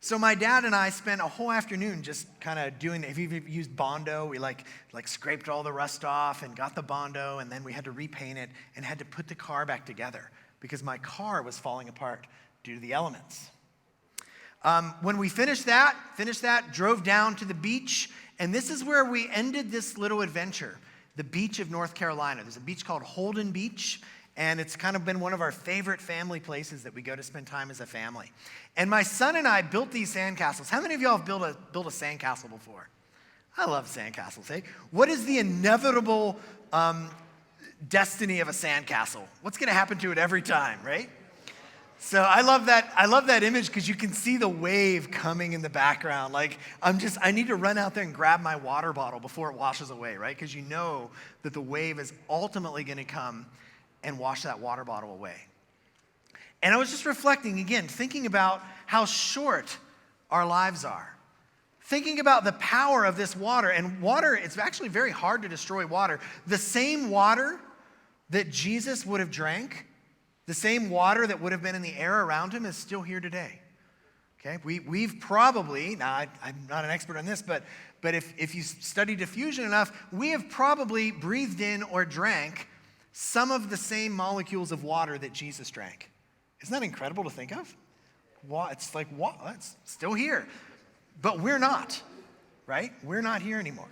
So my dad and I spent a whole afternoon just kind of doing, if you've used Bondo, we like scraped all the rust off and got the Bondo, and then we had to repaint it and had to put the car back together because my car was falling apart due to the elements. When we finished that, drove down to the beach, and this is where we ended this little adventure, the beach of North Carolina. There's a beach called Holden Beach, and it's kind of been one of our favorite family places that we go to spend time as a family. And my son and I built these sandcastles. How many of y'all have built a sandcastle before? I love sandcastles, hey? What is the inevitable destiny of a sandcastle? What's going to happen to it every time, right? So I love that image because you can see the wave coming in the background. Like, I need to run out there and grab my water bottle before it washes away, right? Because you know that the wave is ultimately going to come and wash that water bottle away. And I was just reflecting again, thinking about how short our lives are. Thinking about the power of this water. And water, it's actually very hard to destroy water. The same water that Jesus would have drank, the same water that would have been in the air around him is still here today. Okay, we've probably, now I'm not an expert on this, but if you study diffusion enough, we have probably breathed in or drank some of the same molecules of water that Jesus drank. Isn't that incredible to think of? It's like, what? It's still here. But we're not, right? We're not here anymore.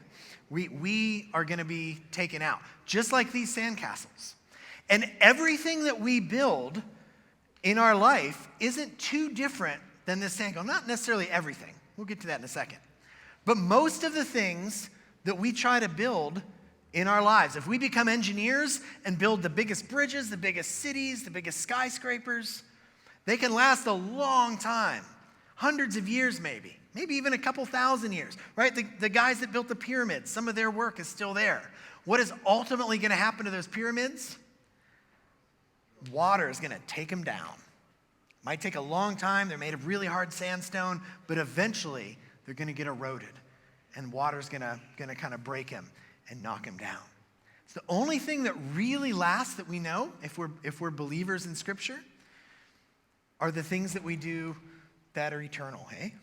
We are going to be taken out, just like these sandcastles. And everything that we build in our life isn't too different than this sandcastle. Not necessarily everything. We'll get to that in a second. But most of the things that we try to build in our lives, if we become engineers and build the biggest bridges, the biggest cities, the biggest skyscrapers, they can last a long time, hundreds of years maybe even a couple thousand years, right? The guys that built the pyramids, some of their work is still there. What is ultimately going to happen to those pyramids? Water is going to take them down. Might take a long time. They're made of really hard sandstone, but eventually they're going to get eroded, and water's going to kind of break them and knock them down. It's the only thing that really lasts that we know, if we're believers in Scripture, are the things that we do that are eternal, hey?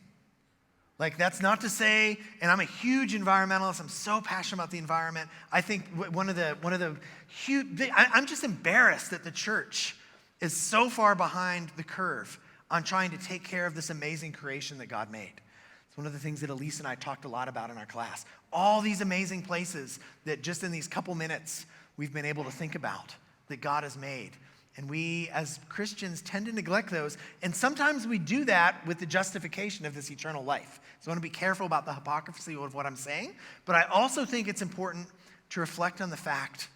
Like, that's not to say, and I'm a huge environmentalist, I'm so passionate about the environment. I think one of the huge, I'm just embarrassed that the church is so far behind the curve on trying to take care of this amazing creation that God made. It's one of the things that Elise and I talked a lot about in our class. All these amazing places that just in these couple minutes we've been able to think about that God has made. And we, as Christians, tend to neglect those. And sometimes we do that with the justification of this eternal life. So I want to be careful about the hypocrisy of what I'm saying. But I also think it's important to reflect on the fact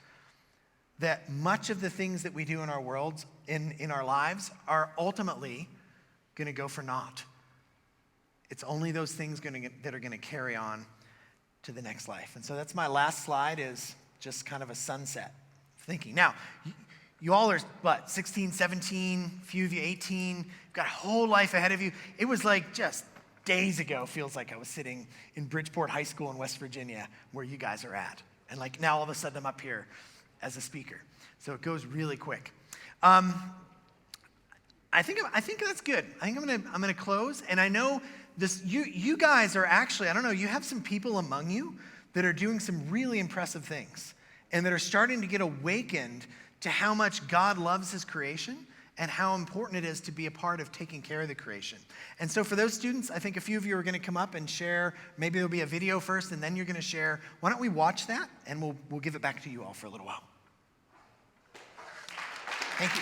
that much of the things that we do in our worlds, in our lives, are ultimately going to go for naught. It's only those things that are going to carry on to the next life. And so that's my last slide, is just kind of a sunset thinking. Now, you all are, 16, 17, a few of you 18, you've got a whole life ahead of you. It was like just days ago, feels like I was sitting in Bridgeport High School in West Virginia, where you guys are at. And like now all of a sudden I'm up here as a speaker. So it goes really quick. I think that's good. I think I'm gonna close. And I know this. You guys are actually, I don't know, you have some people among you that are doing some really impressive things and that are starting to get awakened to how much God loves his creation and how important it is to be a part of taking care of the creation. And so for those students, I think a few of you are going to come up and share. Maybe there'll be a video first, and then you're going to share. Why don't we watch that, and we'll give it back to you all for a little while. Thank you.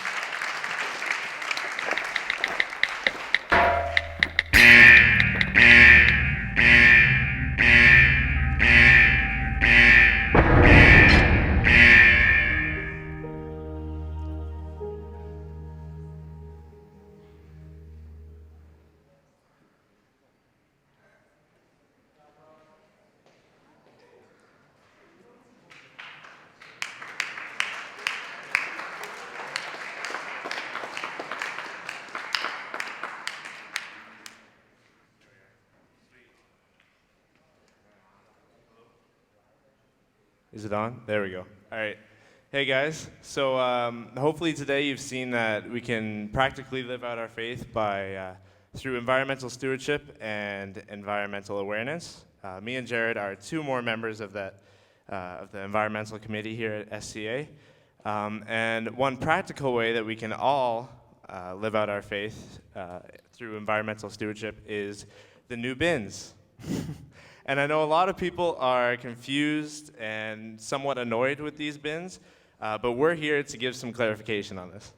Is it on? There we go. All right. Hey, guys. So hopefully today you've seen that we can practically live out our faith by through environmental stewardship and environmental awareness. Me and Jared are two more members of the environmental committee here at SCA. And one practical way that we can all live out our faith through environmental stewardship is the new bins. And I know a lot of people are confused and somewhat annoyed with these bins, but we're here to give some clarification on this.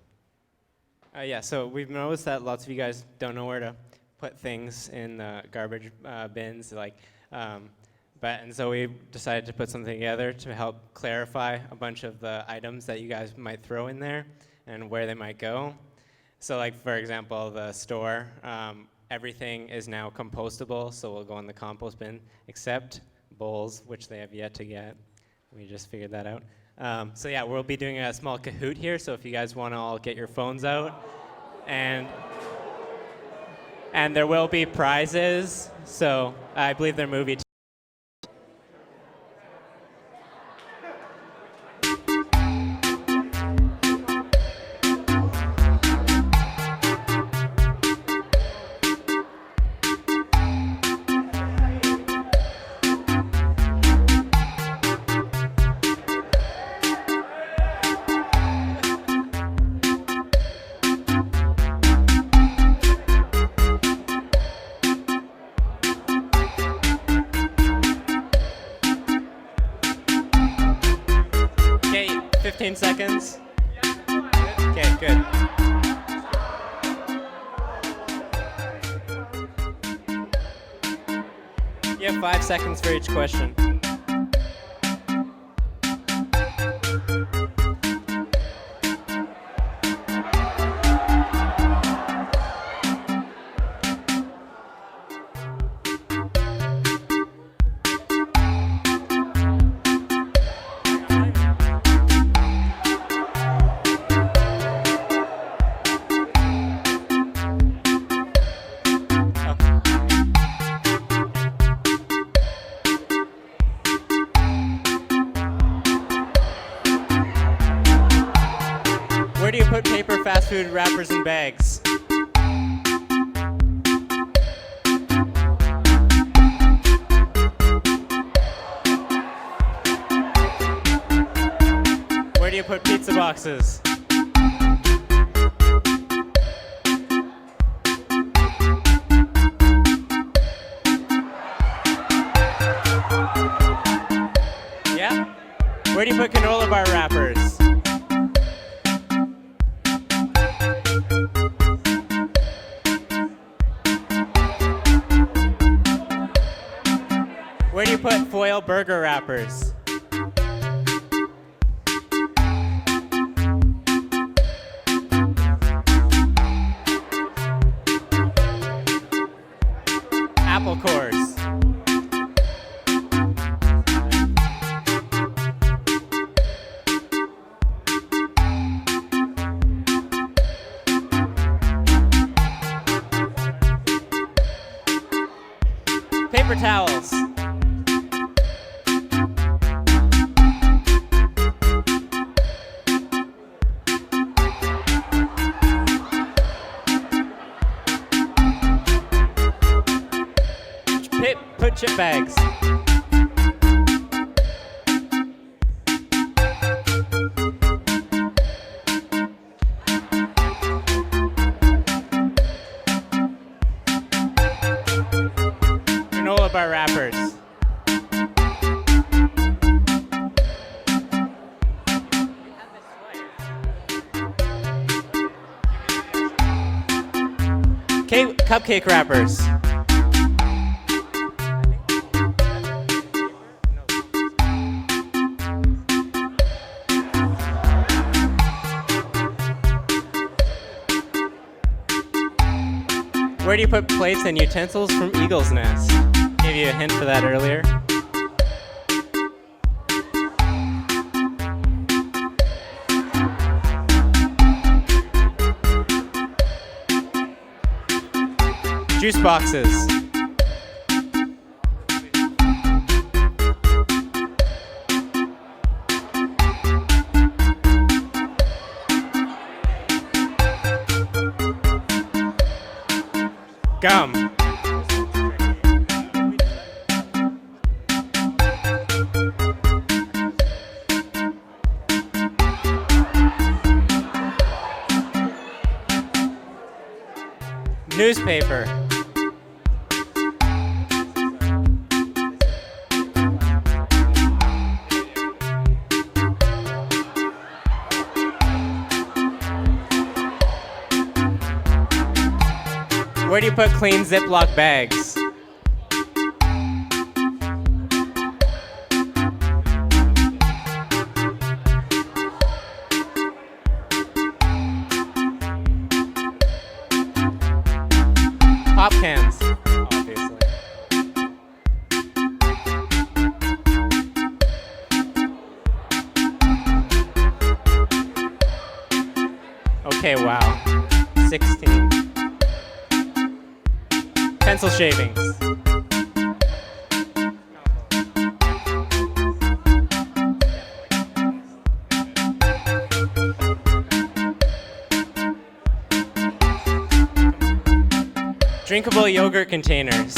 Yeah, so we've noticed that lots of you guys don't know where to put things in the garbage bins, and so we decided to put something together to help clarify a bunch of the items that you guys might throw in there and where they might go. So, like, for example, the store, everything is now compostable, so we'll go in the compost bin, except bowls, which they have yet to get. We just figured that out. So yeah, we'll be doing a small Kahoot here, so if you guys want to all get your phones out. And there will be prizes, so I believe they're movie 15 seconds? Okay, good. You have 5 seconds for each question. Where do you put paper fast food wrappers in bags? Where do you put pizza boxes? Yeah? Where do you put canola bar wrappers? Where do you put foil burger wrappers? Apple cores. Paper towels. Put chip bags. Granola bar wrappers. Cupcake wrappers. Where do you put plates and utensils from Eagle's Nest? Gave you a hint for that earlier. Juice boxes. Gum. Newspaper. Where do you put clean Ziploc bags? Pop cans, obviously. Okay, wow. 16. Pencil shavings. Drinkable yogurt containers.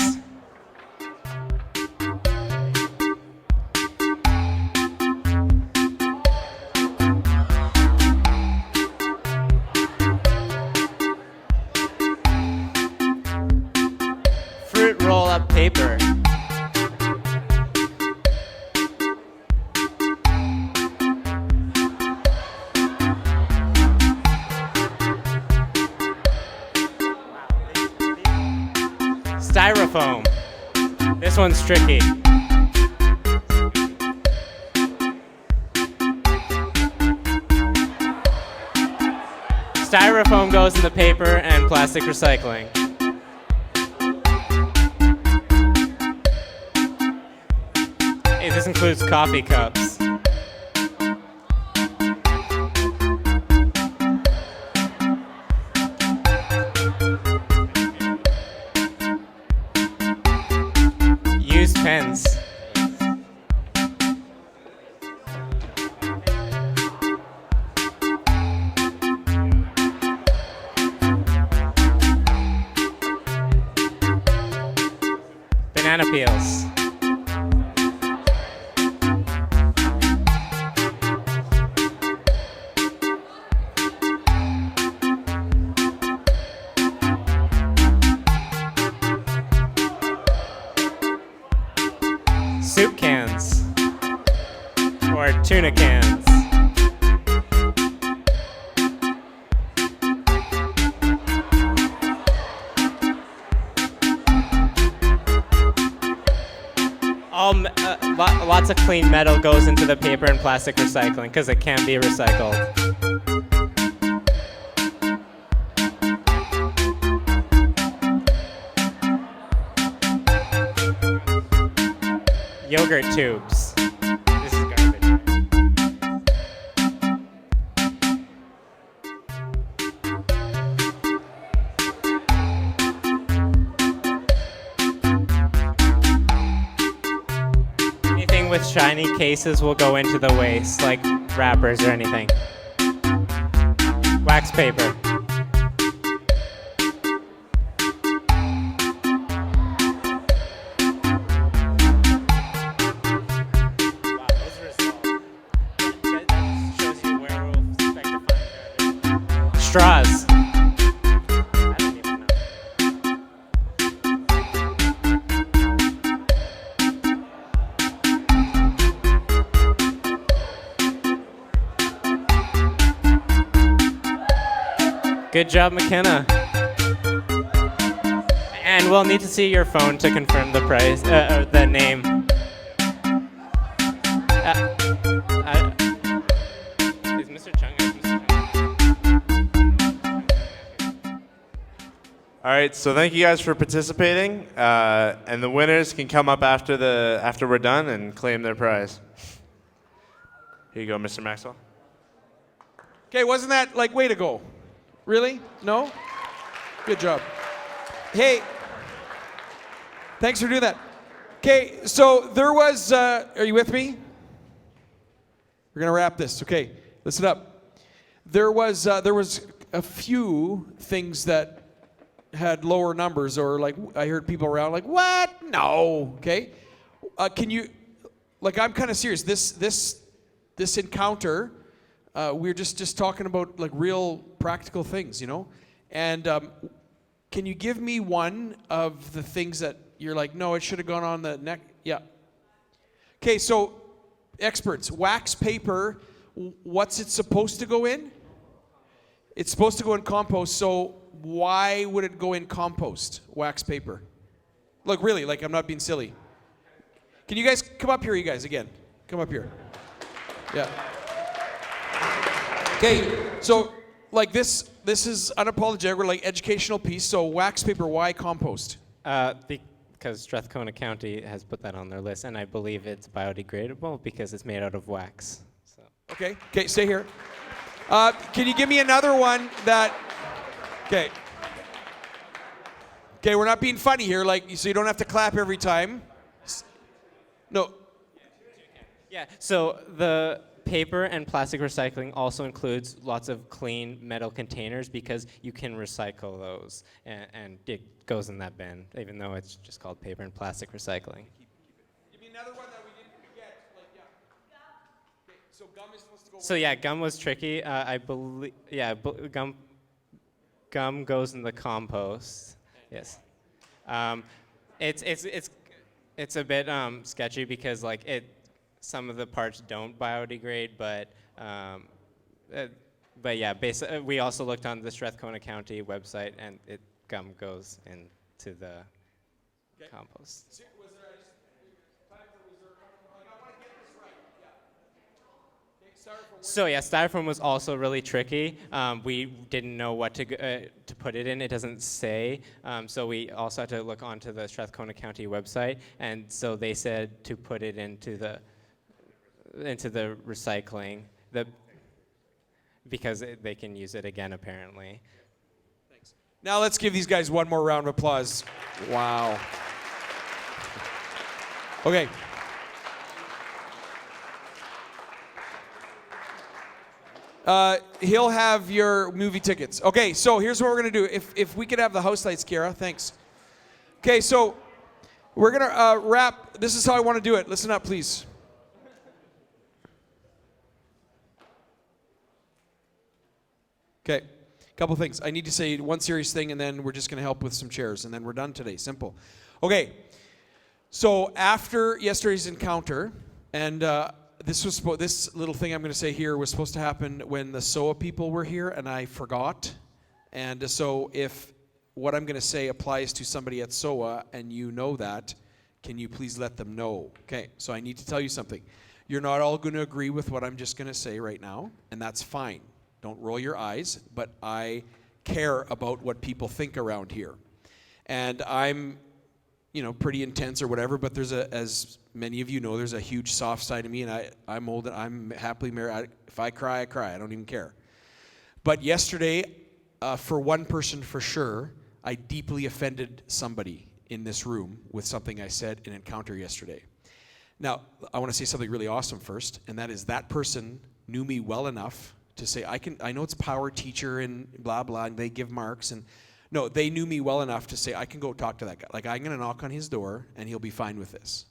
Fruit roll-up paper. Styrofoam. This one's tricky. Styrofoam goes in the paper and plastic recycling. This includes coffee cups. Used pens. Banana peels. Soup cans. Or tuna cans. Lots of clean metal goes into the paper and plastic recycling because it can be recycled. Yogurt tubes. This is garbage. Anything with shiny cases will go into the waste, like wrappers or anything. Wax paper. Straws. I don't even know. Good job, McKenna. And we'll need to see your phone to confirm the price, the name. Is Mr. Chung? All right, so thank you guys for participating, and the winners can come up after we're done and claim their prize. Here you go, Mr. Maxwell. Okay, wasn't that like way to go? Really? No? Good job. Hey, thanks for doing that. Okay, so there was, are you with me? We're gonna wrap this. Okay, listen up. There was a few things that had lower numbers, or like I heard people around like, what? No. Okay. Can you, like, I'm kind of serious. This encounter, we're just talking about like real practical things, you know. And can you give me one of the things that you're like, no, it should have gone on the neck? Yeah. Okay. So, experts, wax paper. What's it supposed to go in? It's supposed to go in compost. So why would it go in compost, wax paper? Look, really, like I'm not being silly. Can you guys come up here, you guys, again? Come up here. Yeah. Okay, so like this is unapologetic, we're like educational piece. So wax paper, why compost? Because Strathcona County has put that on their list, and I believe it's biodegradable because it's made out of wax. So. Okay, stay here. Can you give me another one that... Okay, we're not being funny here, like, so you don't have to clap every time. No. Yeah, so the paper and plastic recycling also includes lots of clean metal containers because you can recycle those, and it goes in that bin, even though it's just called paper and plastic recycling. Give me another one that we didn't get, like, yeah. Okay, so gum is supposed to go... So yeah, gum was tricky. I believe, yeah, gum goes in the compost. Yes. It's a bit sketchy because like some of the parts don't biodegrade, but yeah, we also looked on the Strathcona County website, and gum goes into the compost. So yeah, styrofoam was also really tricky. We didn't know what to put it in. It doesn't say. So we also had to look onto the Strathcona County website, and so they said to put it into the recycling, because they can use it again apparently. Now let's give these guys one more round of applause. Wow. Okay. He'll have your movie tickets. Okay, so here's what we're going to do. If we could have the house lights, Kiara, thanks. Okay, so we're going to wrap. This is how I want to do it. Listen up, please. Okay, couple things. I need to say one serious thing, and then we're just going to help with some chairs, and then we're done today. Simple. Okay, so after yesterday's encounter, and this little thing I'm going to say here was supposed to happen when the SOA people were here, and I forgot. And so if what I'm going to say applies to somebody at SOA, and you know that, can you please let them know? Okay, so I need to tell you something. You're not all going to agree with what I'm just going to say right now, and that's fine. Don't roll your eyes, but I care about what people think around here. And I'm, pretty intense or whatever, but as many of you know, there's a huge soft side of me, and I'm old, and I'm happily married. If I cry, I cry. I don't even care. But yesterday, for one person for sure, I deeply offended somebody in this room with something I said in encounter yesterday. Now, I want to say something really awesome first, and that is that person knew me well enough to say, I know it's power teacher and blah, blah, and they give marks. And no, they knew me well enough to say, I can go talk to that guy. Like, I'm going to knock on his door, and he'll be fine with this.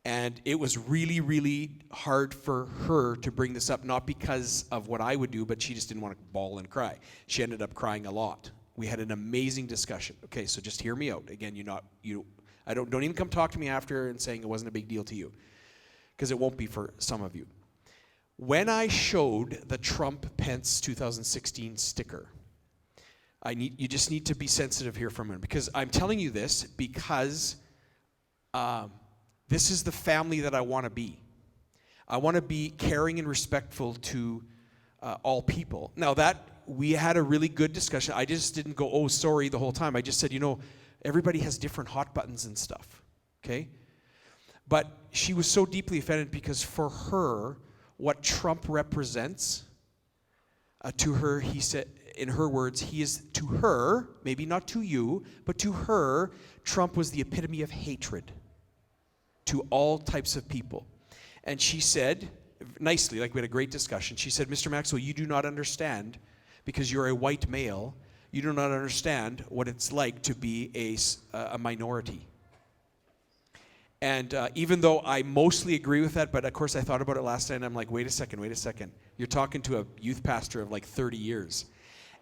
And it was really, really hard for her to bring this up, not because of what I would do, but she just didn't want to bawl and cry. She ended up crying a lot. We had an amazing discussion. Okay, so just hear me out. Again, don't even come talk to me after and saying it wasn't a big deal to you, because it won't be for some of you. When I showed the Trump-Pence 2016 sticker, you just need to be sensitive here for a minute, because I'm telling you this because this is the family that I want to be. I want to be caring and respectful to all people. Now that we had a really good discussion, I just didn't go, oh, sorry, the whole time. I just said, everybody has different hot buttons and stuff, okay? But she was so deeply offended because for her, what Trump represents, to her, he said, in her words, he is to her, maybe not to you, but to her, Trump was the epitome of hatred to all types of people. And she said, nicely, like we had a great discussion, she said, Mr. Maxwell, you do not understand, because you're a white male, you do not understand what it's like to be a minority. And even though I mostly agree with that, but of course I thought about it last night, and I'm like, wait a second. You're talking to a youth pastor of like 30 years.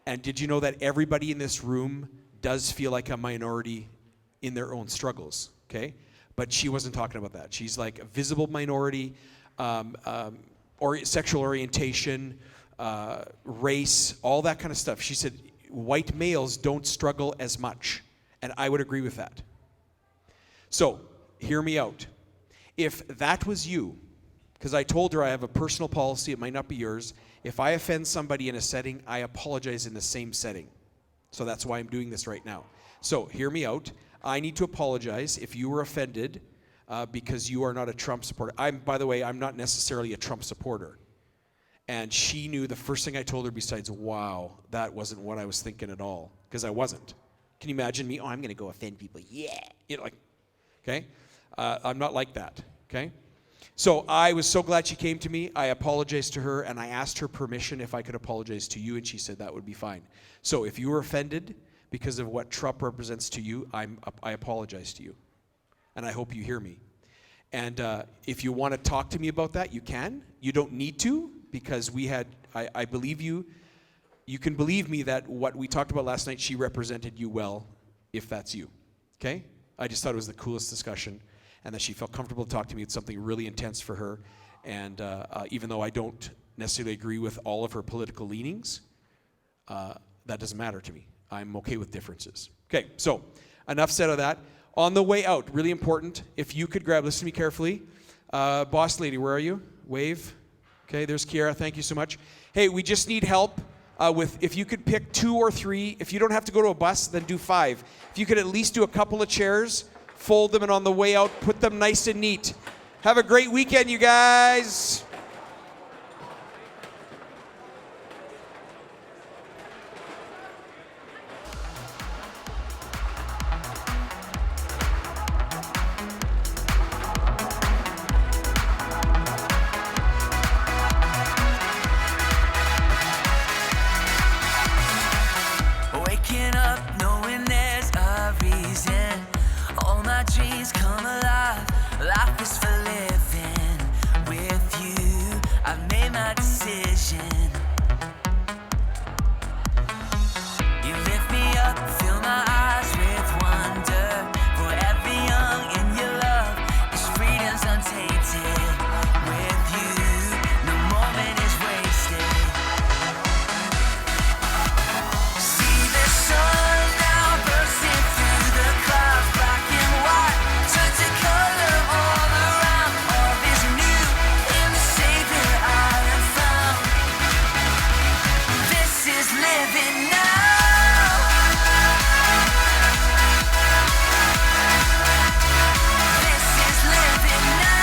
And did you know that everybody in this room does feel like a minority in their own struggles, okay? But she wasn't talking about that. She's like a visible minority, or sexual orientation, race, all that kind of stuff. She said white males don't struggle as much, and I would agree with that. So, hear me out. If that was you, because I told her I have a personal policy, it might not be yours. If I offend somebody in a setting, I apologize in the same setting. So that's why I'm doing this right now. So hear me out. I need to apologize if you were offended because you are not a Trump supporter. By the way, I'm not necessarily a Trump supporter. And she knew the first thing I told her besides, wow, that wasn't what I was thinking at all. Because I wasn't. Can you imagine me? Oh, I'm going to go offend people. Yeah. Okay? I'm not like that, okay? So I was so glad she came to me. I apologized to her, and I asked her permission if I could apologize to you, and she said that would be fine. So if you were offended because of what Trump represents to you, I apologize to you, and I hope you hear me. And if you want to talk to me about that, you can. You don't need to, because I believe you. You can believe me that what we talked about last night, she represented you well, if that's you, okay? I just thought it was the coolest discussion, and that she felt comfortable to talk to me. It's something really intense for her. And even though I don't necessarily agree with all of her political leanings, that doesn't matter to me. I'm okay with differences. Okay, so enough said of that. On the way out, really important, if you could grab, listen to me carefully. Boss lady, where are you? Wave. Okay, there's Kiara. Thank you so much. Hey, we just need help with, if you could pick 2 or 3. If you don't have to go to a bus, then do 5. If you could at least do a couple of chairs, fold them, and on the way out, put them nice and neat. Have a great weekend, you guys. Waking up knowing there's a reason. All my dreams come alive. Life is for living. With you, I've made my decision. You lift me up, fill my eyes with wonder. Forever young in your love, this freedom's untainted. With you, no moment is wasted. See the sun now bursting through the clouds, black and white, turn to color all around. All is new in the Savior I have found. This is living now. This is living now.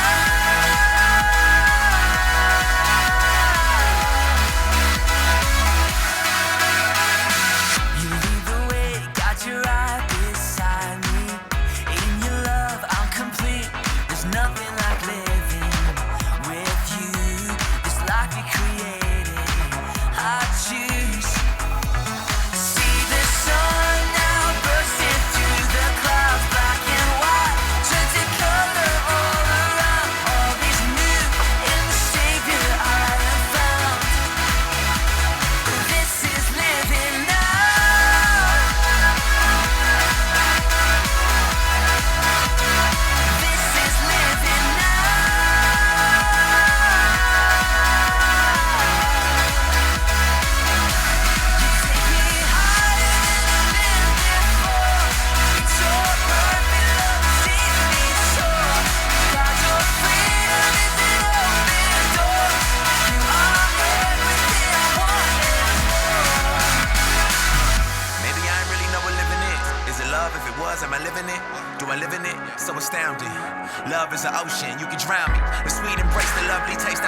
You lead the way, got you right beside me. In your love, I'm complete. There's nothing like living with you. This life you created, I choose. See the sun now bursting through the clouds, black and white, turn to color all around. All is new in the Savior I have found. This is living now. This is living now. You take me higher than I've been before. It's your perfect love sees me soar. God, your freedom is an open door. You are everything I want and more. Maybe I ain't really know what living is. Is it love? If it was, am I living it? Do I live in it? So astounding. Love is an ocean, you can drown me. The sweet embrace, the lovely taste.